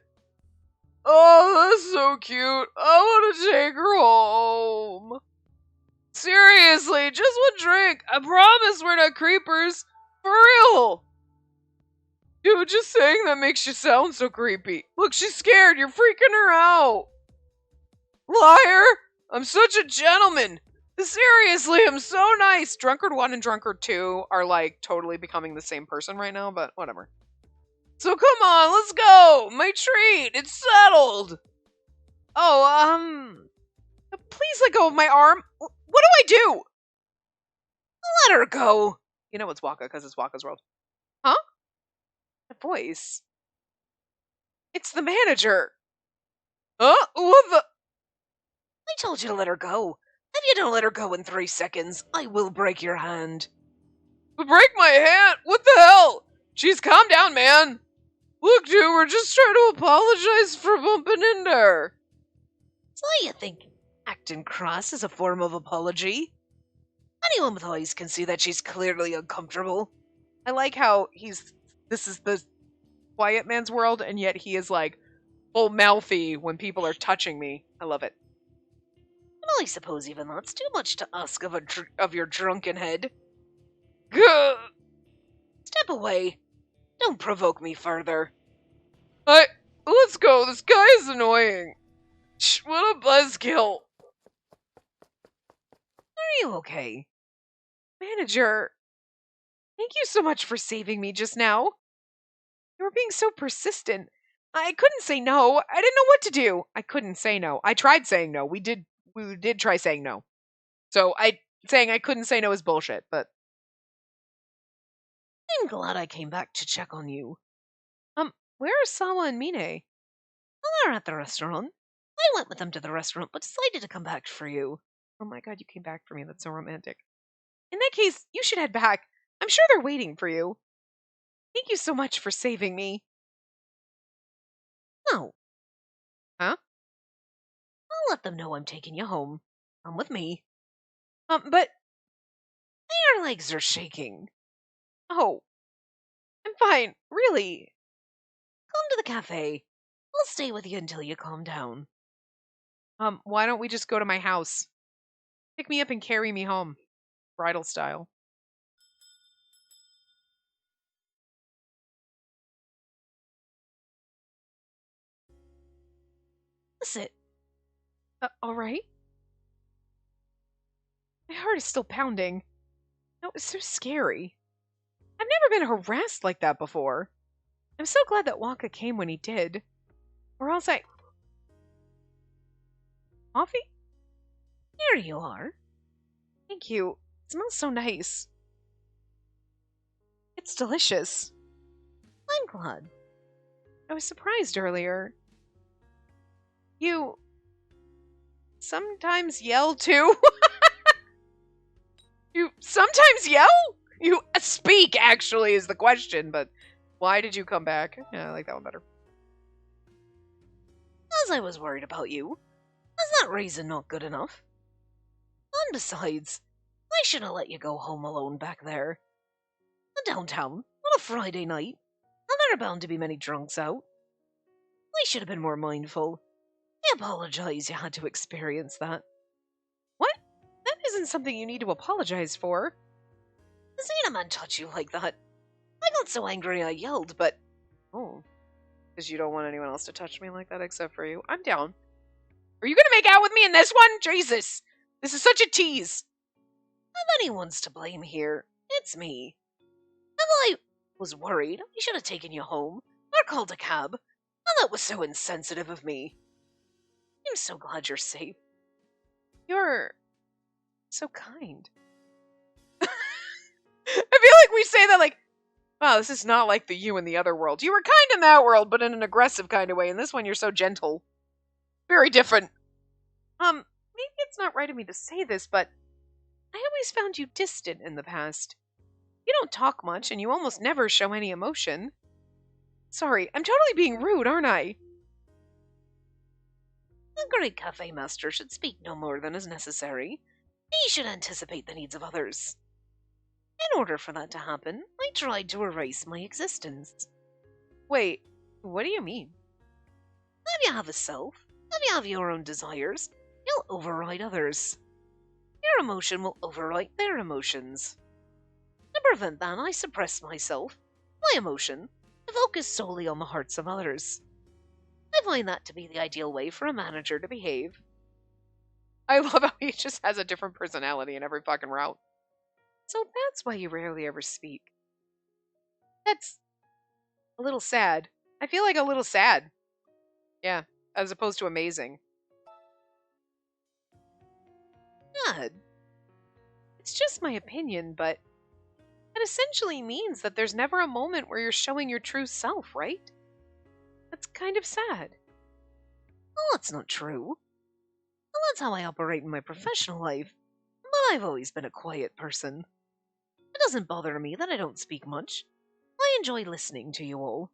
Oh, that's so cute. I want to take her home. Seriously, just one drink. I promise we're not creepers. For real. Dude, just saying that makes you sound so creepy. Look, she's scared. You're freaking her out. Liar. I'm such a gentleman. Seriously, I'm so nice. Drunkard 1 and Drunkard 2 are like totally becoming the same person right now, but whatever. So come on, let's go. My treat. It's settled. Oh, please let go of my arm. What do I do? Let her go. You know it's Waka because it's Waka's world. Huh? That voice. It's the manager. Huh? What the? I told you to let her go. If you don't let her go in 3 seconds, I will break your hand. Break my hand? What the hell? Jeez, calm down, man. Look, dude, we're just trying to apologize for bumping into her. So you think acting cross is a form of apology? Anyone with eyes can see that she's clearly uncomfortable. I like how this is the quiet man's world, and yet he is like full mouthy when people are touching me. I love it. Well, I suppose even that's too much to ask of your drunken head. Gah! Step away. Don't provoke me further. Let's go. This guy is annoying. Shh, what a buzzkill. Are you okay? Manager, thank you so much for saving me just now. You were being so persistent. I couldn't say no. I didn't know what to do. I couldn't say no. I tried saying no. We did try saying no. So saying I couldn't say no is bullshit, but I'm glad I came back to check on you. where are Sawa and Mine? Well, they're at the restaurant. I went with them to the restaurant, but decided to come back for you. Oh my god, you came back for me. That's so romantic. In that case, you should head back. I'm sure they're waiting for you. Thank you so much for saving me. No. Huh? I'll let them know I'm taking you home. Come with me. But Your legs are shaking. oh, I'm fine. Really. Come to the cafe. I'll stay with you until you calm down. Why don't we just go to my house? Pick me up and carry me home. Bridal style. Sit. Alright. My heart is still pounding. That was so scary. I've never been harassed like that before. I'm so glad that Waka came when he did. Or else Coffee? Here you are. Thank you. It smells so nice. It's delicious. I'm glad. I was surprised earlier. You sometimes yell too? You sometimes yell? You speak, actually, is the question, but why did you come back? Yeah, I like that one better. As I was worried about you. Was that reason not good enough? And besides, I should have let you go home alone back there. Downtown, on a Friday night, and there are bound to be many drunks out. I should have been more mindful. I apologize you had to experience that. What? That isn't something you need to apologize for. Seeing a man touch you like that, I got so angry I yelled, but... Oh. Because you don't want anyone else to touch me like that except for you. I'm down. Are you gonna make out with me in this one? Jesus! This is such a tease! If anyone's to blame here, it's me. If I was worried, I should have taken you home, or called a cab, and that was so insensitive of me. I'm so glad you're safe. You're so kind. I feel like we say that like, wow, this is not like the you in the other world. You were kind in that world, but in an aggressive kind of way. In this one, you're so gentle. Very different. Maybe it's not right of me to say this, but I always found you distant in the past. You don't talk much, and you almost never show any emotion. Sorry, I'm totally being rude, aren't I? A great cafe master should speak no more than is necessary. He should anticipate the needs of others. In order for that to happen, I tried to erase my existence. Wait, what do you mean? If you have a self, if you have your own desires, you'll override others. Your emotion will override their emotions. To prevent that, I suppress myself, my emotion, to focus solely on the hearts of others. I find that to be the ideal way for a manager to behave. I love how he just has a different personality in every fucking route. So that's why you rarely ever speak. That's a little sad. I feel like a little sad. Yeah, as opposed to amazing. God, It's just my opinion, but it essentially means that there's never a moment where you're showing your true self, right? That's kind of sad. well, that's not true. Well, that's how I operate in my professional life, but I've always been a quiet person. It doesn't bother me that I don't speak much. I enjoy listening to you all.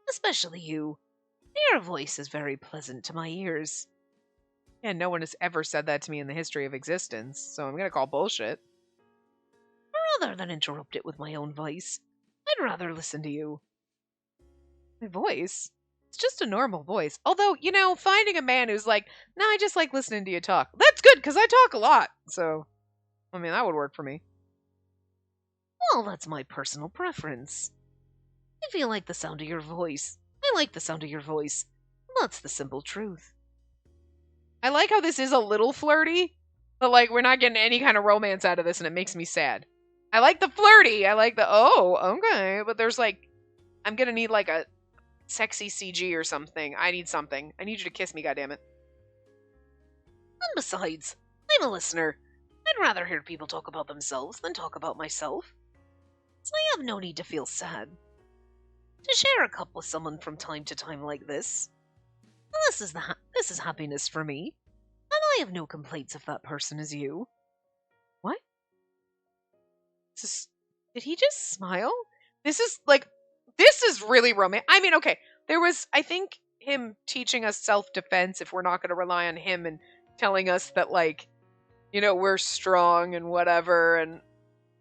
Especially you. Your voice is very pleasant to my ears. Yeah, no one has ever said that to me in the history of existence, so I'm gonna call bullshit. Rather than interrupt it with my own voice, I'd rather listen to you. My voice? It's just a normal voice. Although, finding a man who's like, no, I just like listening to you talk. That's good, because I talk a lot. So, I mean, that would work for me. Well, that's my personal preference. If you like the sound of your voice, I like the sound of your voice. That's the simple truth. I like how this is a little flirty, but like we're not getting any kind of romance out of this, and it makes me sad. I like the flirty. I like the, oh, okay. But there's like, I'm going to need like a sexy CG or something. I need something. I need you to kiss me, goddammit. And besides, I'm a listener. I'd rather hear people talk about themselves than talk about myself. So I have no need to feel sad. To share a cup with someone from time to time like this, this is happiness for me, and I have no complaints if that person is you. What? Did he just smile? This is really romantic. I mean, okay, there was, I think, him teaching us self-defense if we're not going to rely on him and telling us that, like, we're strong and whatever and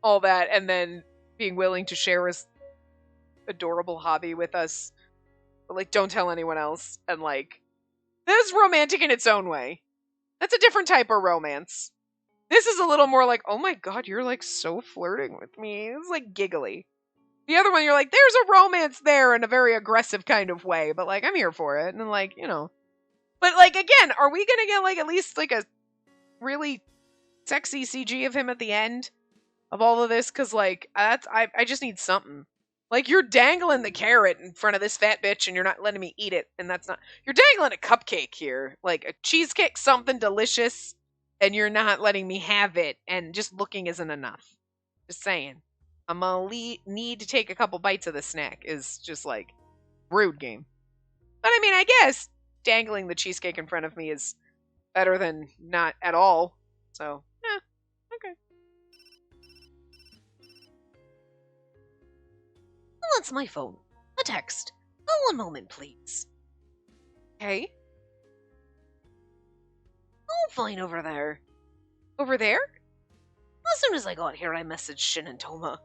all that, and then being willing to share his adorable hobby with us, but like, don't tell anyone else. And like, that's romantic in its own way. That's a different type of romance. This is a little more like, oh my god, you're like so flirting with me. It's like giggly. The other one, you're like, there's a romance there in a very aggressive kind of way, but like, I'm here for it. And like, but like, again, are we gonna get like at least like a really sexy CG of him at the end of all of this? Because like, I just need something. Like, you're dangling the carrot in front of this fat bitch and you're not letting me eat it, and that's not... You're dangling a cupcake here. Like, a cheesecake, something delicious, and you're not letting me have it, and just looking isn't enough. Just saying. I'm gonna need to take a couple bites of the snack is just, like, rude game. But, I mean, I guess dangling the cheesecake in front of me is better than not at all. So, yeah, okay. That's my phone. A text. Oh, one moment, please. Okay. Oh, fine over there. Over there? As soon as I got here, I messaged Shin and Toma.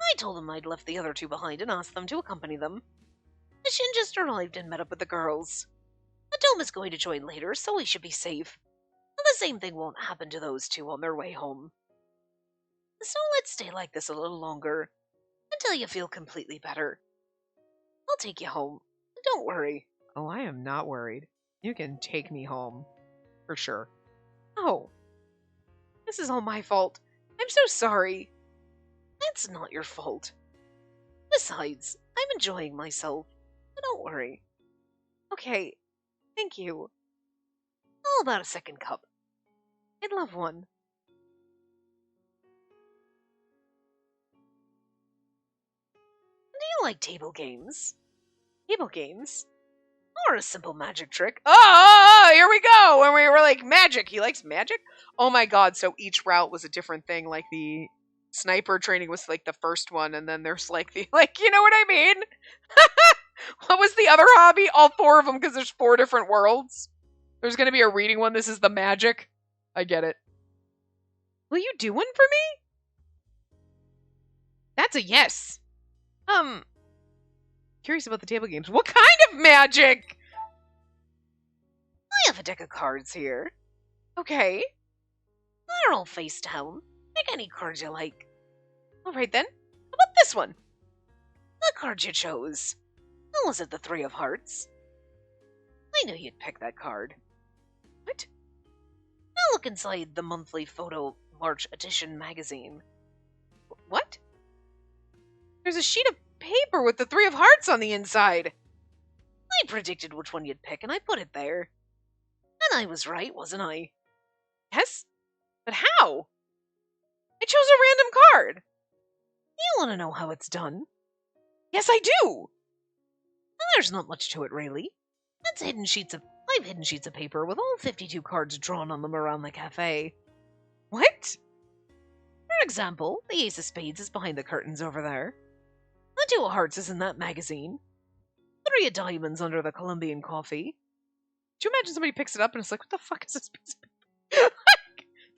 I told them I'd left the other two behind and asked them to accompany them. Shin just arrived and met up with the girls. Toma's going to join later, so we should be safe. And the same thing won't happen to those two on their way home. So let's stay like this a little longer. Until you feel completely better. I'll take you home. Don't worry. Oh, I am not worried. You can take me home. For sure. Oh. This is all my fault. I'm so sorry. It's not your fault. Besides, I'm enjoying myself. Don't worry. Okay. Thank you. How about a second cup? I'd love one. Do you like table games? Table games? Or a simple magic trick? Oh, here we go! When we were like, magic! He likes magic? Oh my god, so each route was a different thing. Like, the sniper training was like the first one, and then there's like the, like, you know what I mean? What was the other hobby? All four of them, because there's 4 different worlds. There's gonna be a reading one. This is the magic. I get it. Will you do one for me? That's a yes. Curious about the table games. What kind of magic? I have a deck of cards here. Okay. They're all face down. Pick any cards you like. Alright then. How about this one? The card you chose. Or was it the 3 of Hearts? I knew you'd pick that card. What? Now look inside the monthly photo March edition magazine. What? There's a sheet of paper with the 3 of Hearts on the inside. I predicted which one you'd pick and I put it there. And I was right, wasn't I? Yes? But how? I chose a random card. You want to know how it's done? Yes, I do. There's not much to it, really. I've hidden sheets of paper with all 52 cards drawn on them around the cafe. What? For example, the Ace of Spades is behind the curtains over there. The 2 of Hearts is in that magazine. 3 of Diamonds under the Colombian coffee. Do you imagine somebody picks it up and it's like, what the fuck is this piece of paper?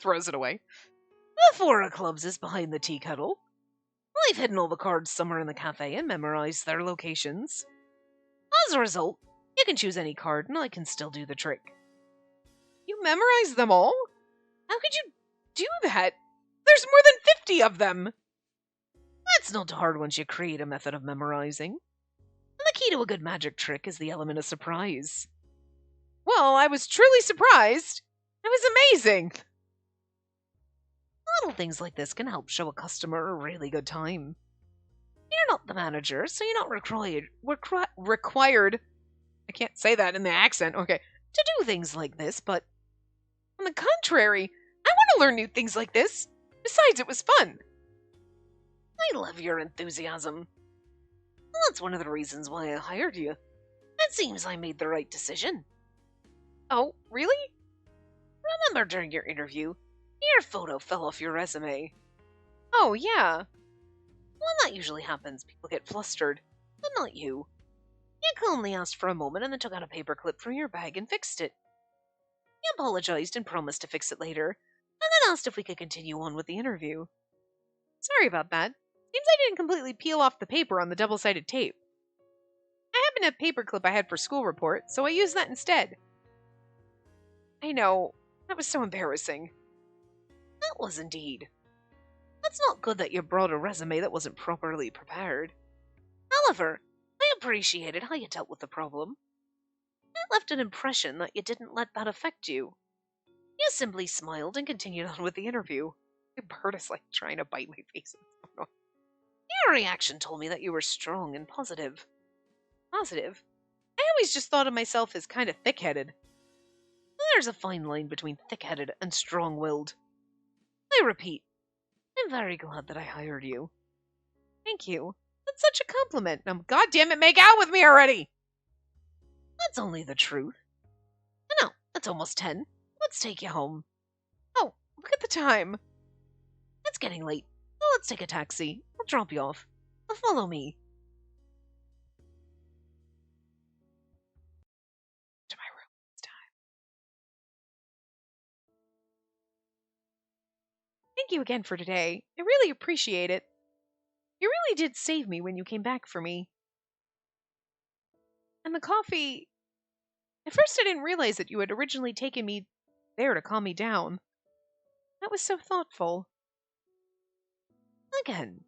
Throws it away. The 4 of Clubs is behind the tea kettle. I've hidden all the cards somewhere in the cafe and memorized their locations. As a result, you can choose any card and I can still do the trick. You memorized them all? How could you Do that? There's more than 50 of them! That's not hard once you create a method of memorizing. And the key to a good magic trick is the element of surprise. Well, I was truly surprised. It was amazing. Little things like this can help show a customer a really good time. You're not the manager, so you're not Required. I can't say that in the accent. Okay. to do things like this, but On the contrary, I want to learn new things like this. Besides, it was fun. I love your enthusiasm. Well, that's one of the reasons why I hired you. It seems I made the right decision. Oh, really? Remember during your interview, your photo fell off your resume. Oh, yeah. When that usually happens, people get flustered, but not you. You calmly asked for a moment and then took out a paperclip from your bag and fixed it. You apologized and promised to fix it later, and then asked if we could continue on with the interview. Sorry about that. Seems I didn't completely peel off the paper on the double-sided tape. I happen to have a paperclip I had for school report, so I used that instead. I know. That was so embarrassing. That was indeed. It's not good that you brought a resume that wasn't properly prepared. However, I appreciated how you dealt with the problem. It left an impression that you didn't let that affect you. You simply smiled and continued on with the interview. The bird is like trying to bite my face. Your reaction told me that you were strong and positive. Positive? I always just thought of myself as kind of thick-headed. There's a fine line between thick-headed and strong-willed. I repeat, I'm very glad that I hired you. Thank you. That's such a compliment. Now, goddamn it, make out with me already! That's only the truth. Now, it's almost 10. Let's take you home. Oh, look at the time. It's getting late. So let's take a taxi. I'll drop you off. Follow me. To my room this time. Thank you again for today. I really appreciate it. You really did save me when you came back for me. And the coffee... At first I didn't realize that you had originally taken me there to calm me down. That was so thoughtful. Again.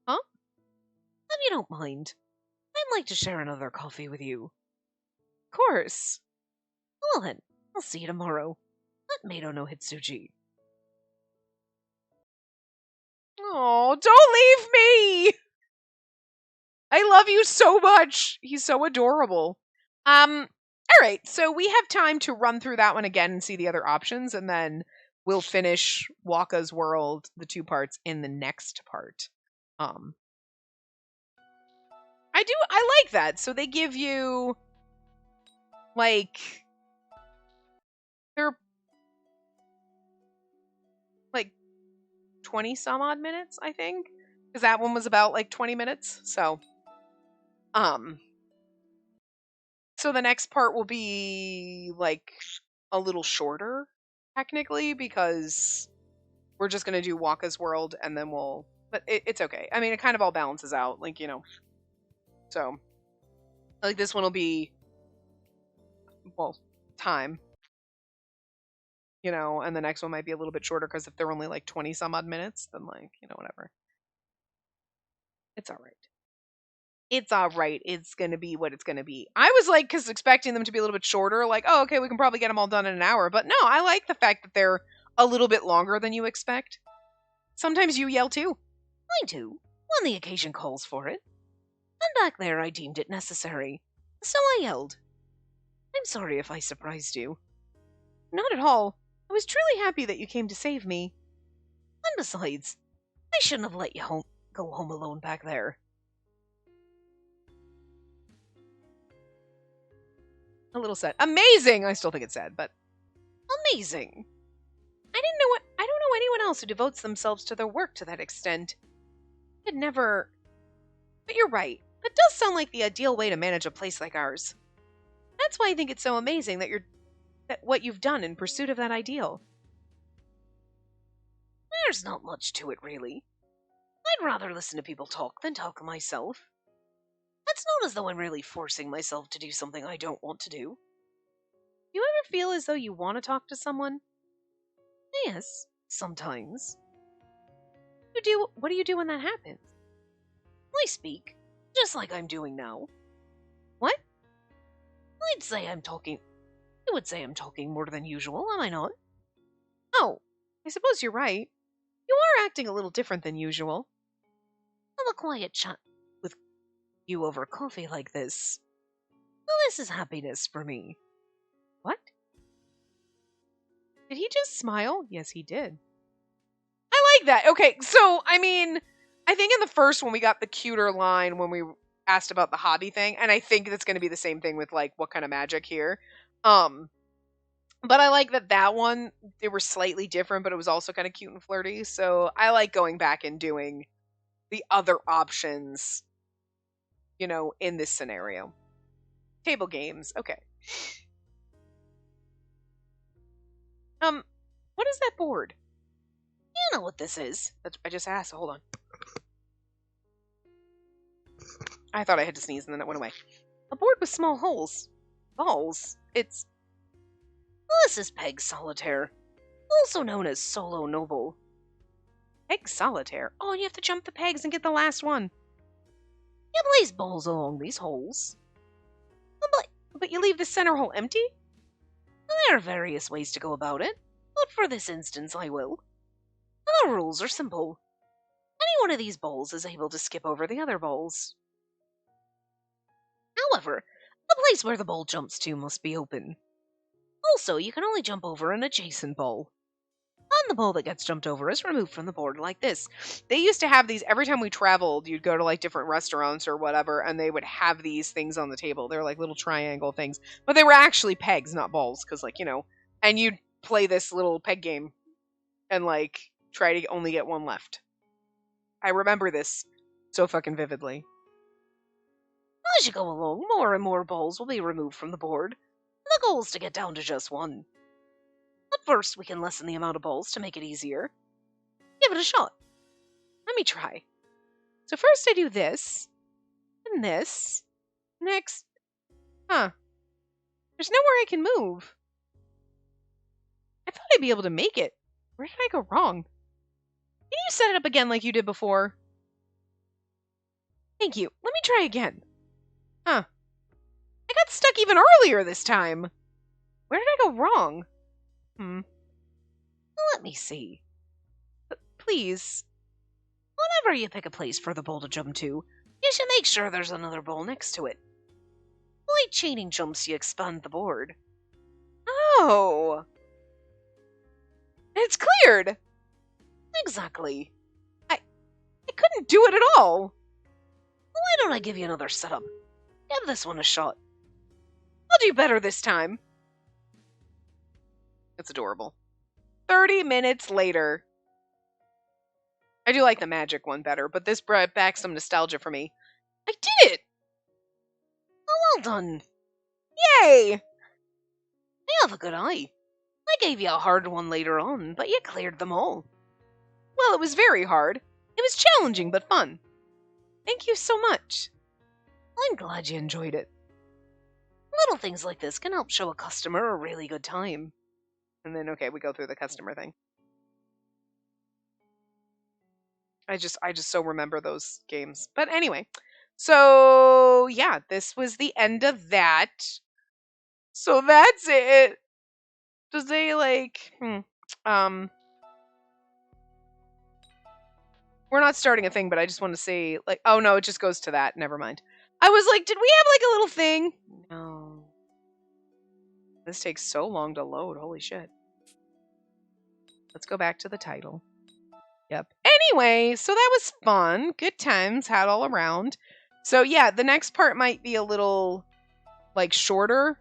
Huh? If you don't mind, I'd like to share another coffee with you. Of course. Well then, I'll see you tomorrow. At Mado no Hitsuji. Oh, don't leave me! I love you so much. He's so adorable. Alright, so we have time to run through that one again and see the other options, and then we'll finish Waka's World, the 2 parts, in the next part. I like that. So they give you, like, they're, like, 20 some odd minutes, I think. Because that one was about, like, 20 minutes. So the next part will be, like, a little shorter, technically, because we're just going to do Waka's World, and then we'll... But it's okay. I mean, it kind of all balances out, like, you know. So, like, this one will be, well, time. You know, and the next one might be a little bit shorter, because if they're only, like, 20 some odd minutes, then, like, you know, whatever. It's alright. It's alright. It's gonna be what it's gonna be. I was, like, because expecting them to be a little bit shorter, like, oh, okay, we can probably get them all done in an hour. But no, I like the fact that they're a little bit longer than you expect. Sometimes you yell, too. I do, when the occasion calls for it. And back there I deemed it necessary, so I yelled. I'm sorry if I surprised you. Not at all. I was truly happy that you came to save me. And besides, I shouldn't have let you go home alone back there. A little sad. Amazing! I still think it's sad, but... Amazing. I don't know anyone else who devotes themselves to their work to that extent. I'd never... But you're right. That does sound like the ideal way to manage a place like ours. That's why I think it's so amazing that what you've done in pursuit of that ideal. There's not much to it, really. I'd rather listen to people talk than talk myself. It's not as though I'm really forcing myself to do something I don't want to do. Do you ever feel as though you want to talk to someone? Yes, sometimes. What do you do when that happens? I speak, just like I'm doing now. What? I'd say I'm talking. You would say I'm talking more than usual, am I not? Oh, I suppose you're right. You are acting a little different than usual. Have a quiet chat with you over coffee like this. Well, this is happiness for me. What? Did he just smile? Yes, he did. I like that. Okay, so, I mean, I think in the first one we got the cuter line when we asked about the hobby thing, and I think that's going to be the same thing with, like, what kind of magic here. But I like that one, they were slightly different, but it was also kind of cute and flirty, so I like going back and doing the other options, you know, in this scenario. Table games, okay. What is that board? You know what this is. I just asked, hold on. I thought I had to sneeze and then it went away. A board with small holes. Balls. It's... Well, this is Peg Solitaire, also known as Solo Noble. Peg Solitaire? Oh, you have to jump the pegs and get the last one. You place balls along these holes. But you leave the center hole empty? There are various ways to go about it, but for this instance I will. The rules are simple. Any one of these balls is able to skip over the other balls. However, the place where the ball jumps to must be open. Also, you can only jump over an adjacent ball. And the ball that gets jumped over is removed from the board like this. They used to have these every time we traveled. You'd go to like different restaurants or whatever, and they would have these things on the table. They're like little triangle things, but they were actually pegs, not balls, because like, you know, and you'd play this little peg game and like try to only get one left. I remember this so fucking vividly. As you go along, more and more balls will be removed from the board. The goal is to get down to just one. At first, we can lessen the amount of balls to make it easier. Give it a shot. Let me try. So first I do this, and this. Next. Huh. There's nowhere I can move. I thought I'd be able to make it. Where did I go wrong? Can you set it up again like you did before? Thank you. Let me try again. Huh. I got stuck even earlier this time. Where did I go wrong? Let me see. Please. Whenever you pick a place for the ball to jump to, you should make sure there's another ball next to it. By chaining jumps, you expand the board. Oh. It's cleared. Exactly. I couldn't do it at all. Why don't I give you another setup? Give this one a shot. I'll do better this time. It's adorable. 30 minutes later. I do like the magic one better, but this brought back some nostalgia for me. I did it! Oh, well done. Yay! You have a good eye. I gave you a hard one later on, but you cleared them all. Well, it was very hard. It was challenging, but fun. Thank you so much. I'm glad you enjoyed it. Little things like this can help show a customer a really good time. And then, okay, we go through the customer thing. I just so remember those games. But anyway, so yeah, this was the end of that. So that's it. Does they like, we're not starting a thing, but I just want to say, like, oh no, it just goes to that. Never mind. I was like, did we have like a little thing? No. This takes so long to load. Holy shit. Let's go back to the title. Yep. Anyway, so that was fun. Good times had all around. So yeah, the next part might be a little like shorter.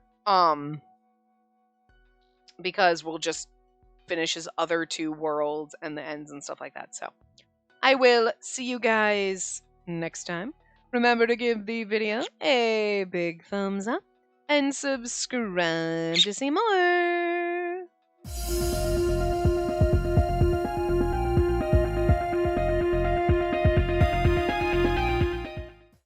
Because we'll just finish his other two worlds and the ends and stuff like that. So I will see you guys next time. Remember to give the video a big thumbs up and subscribe to see more.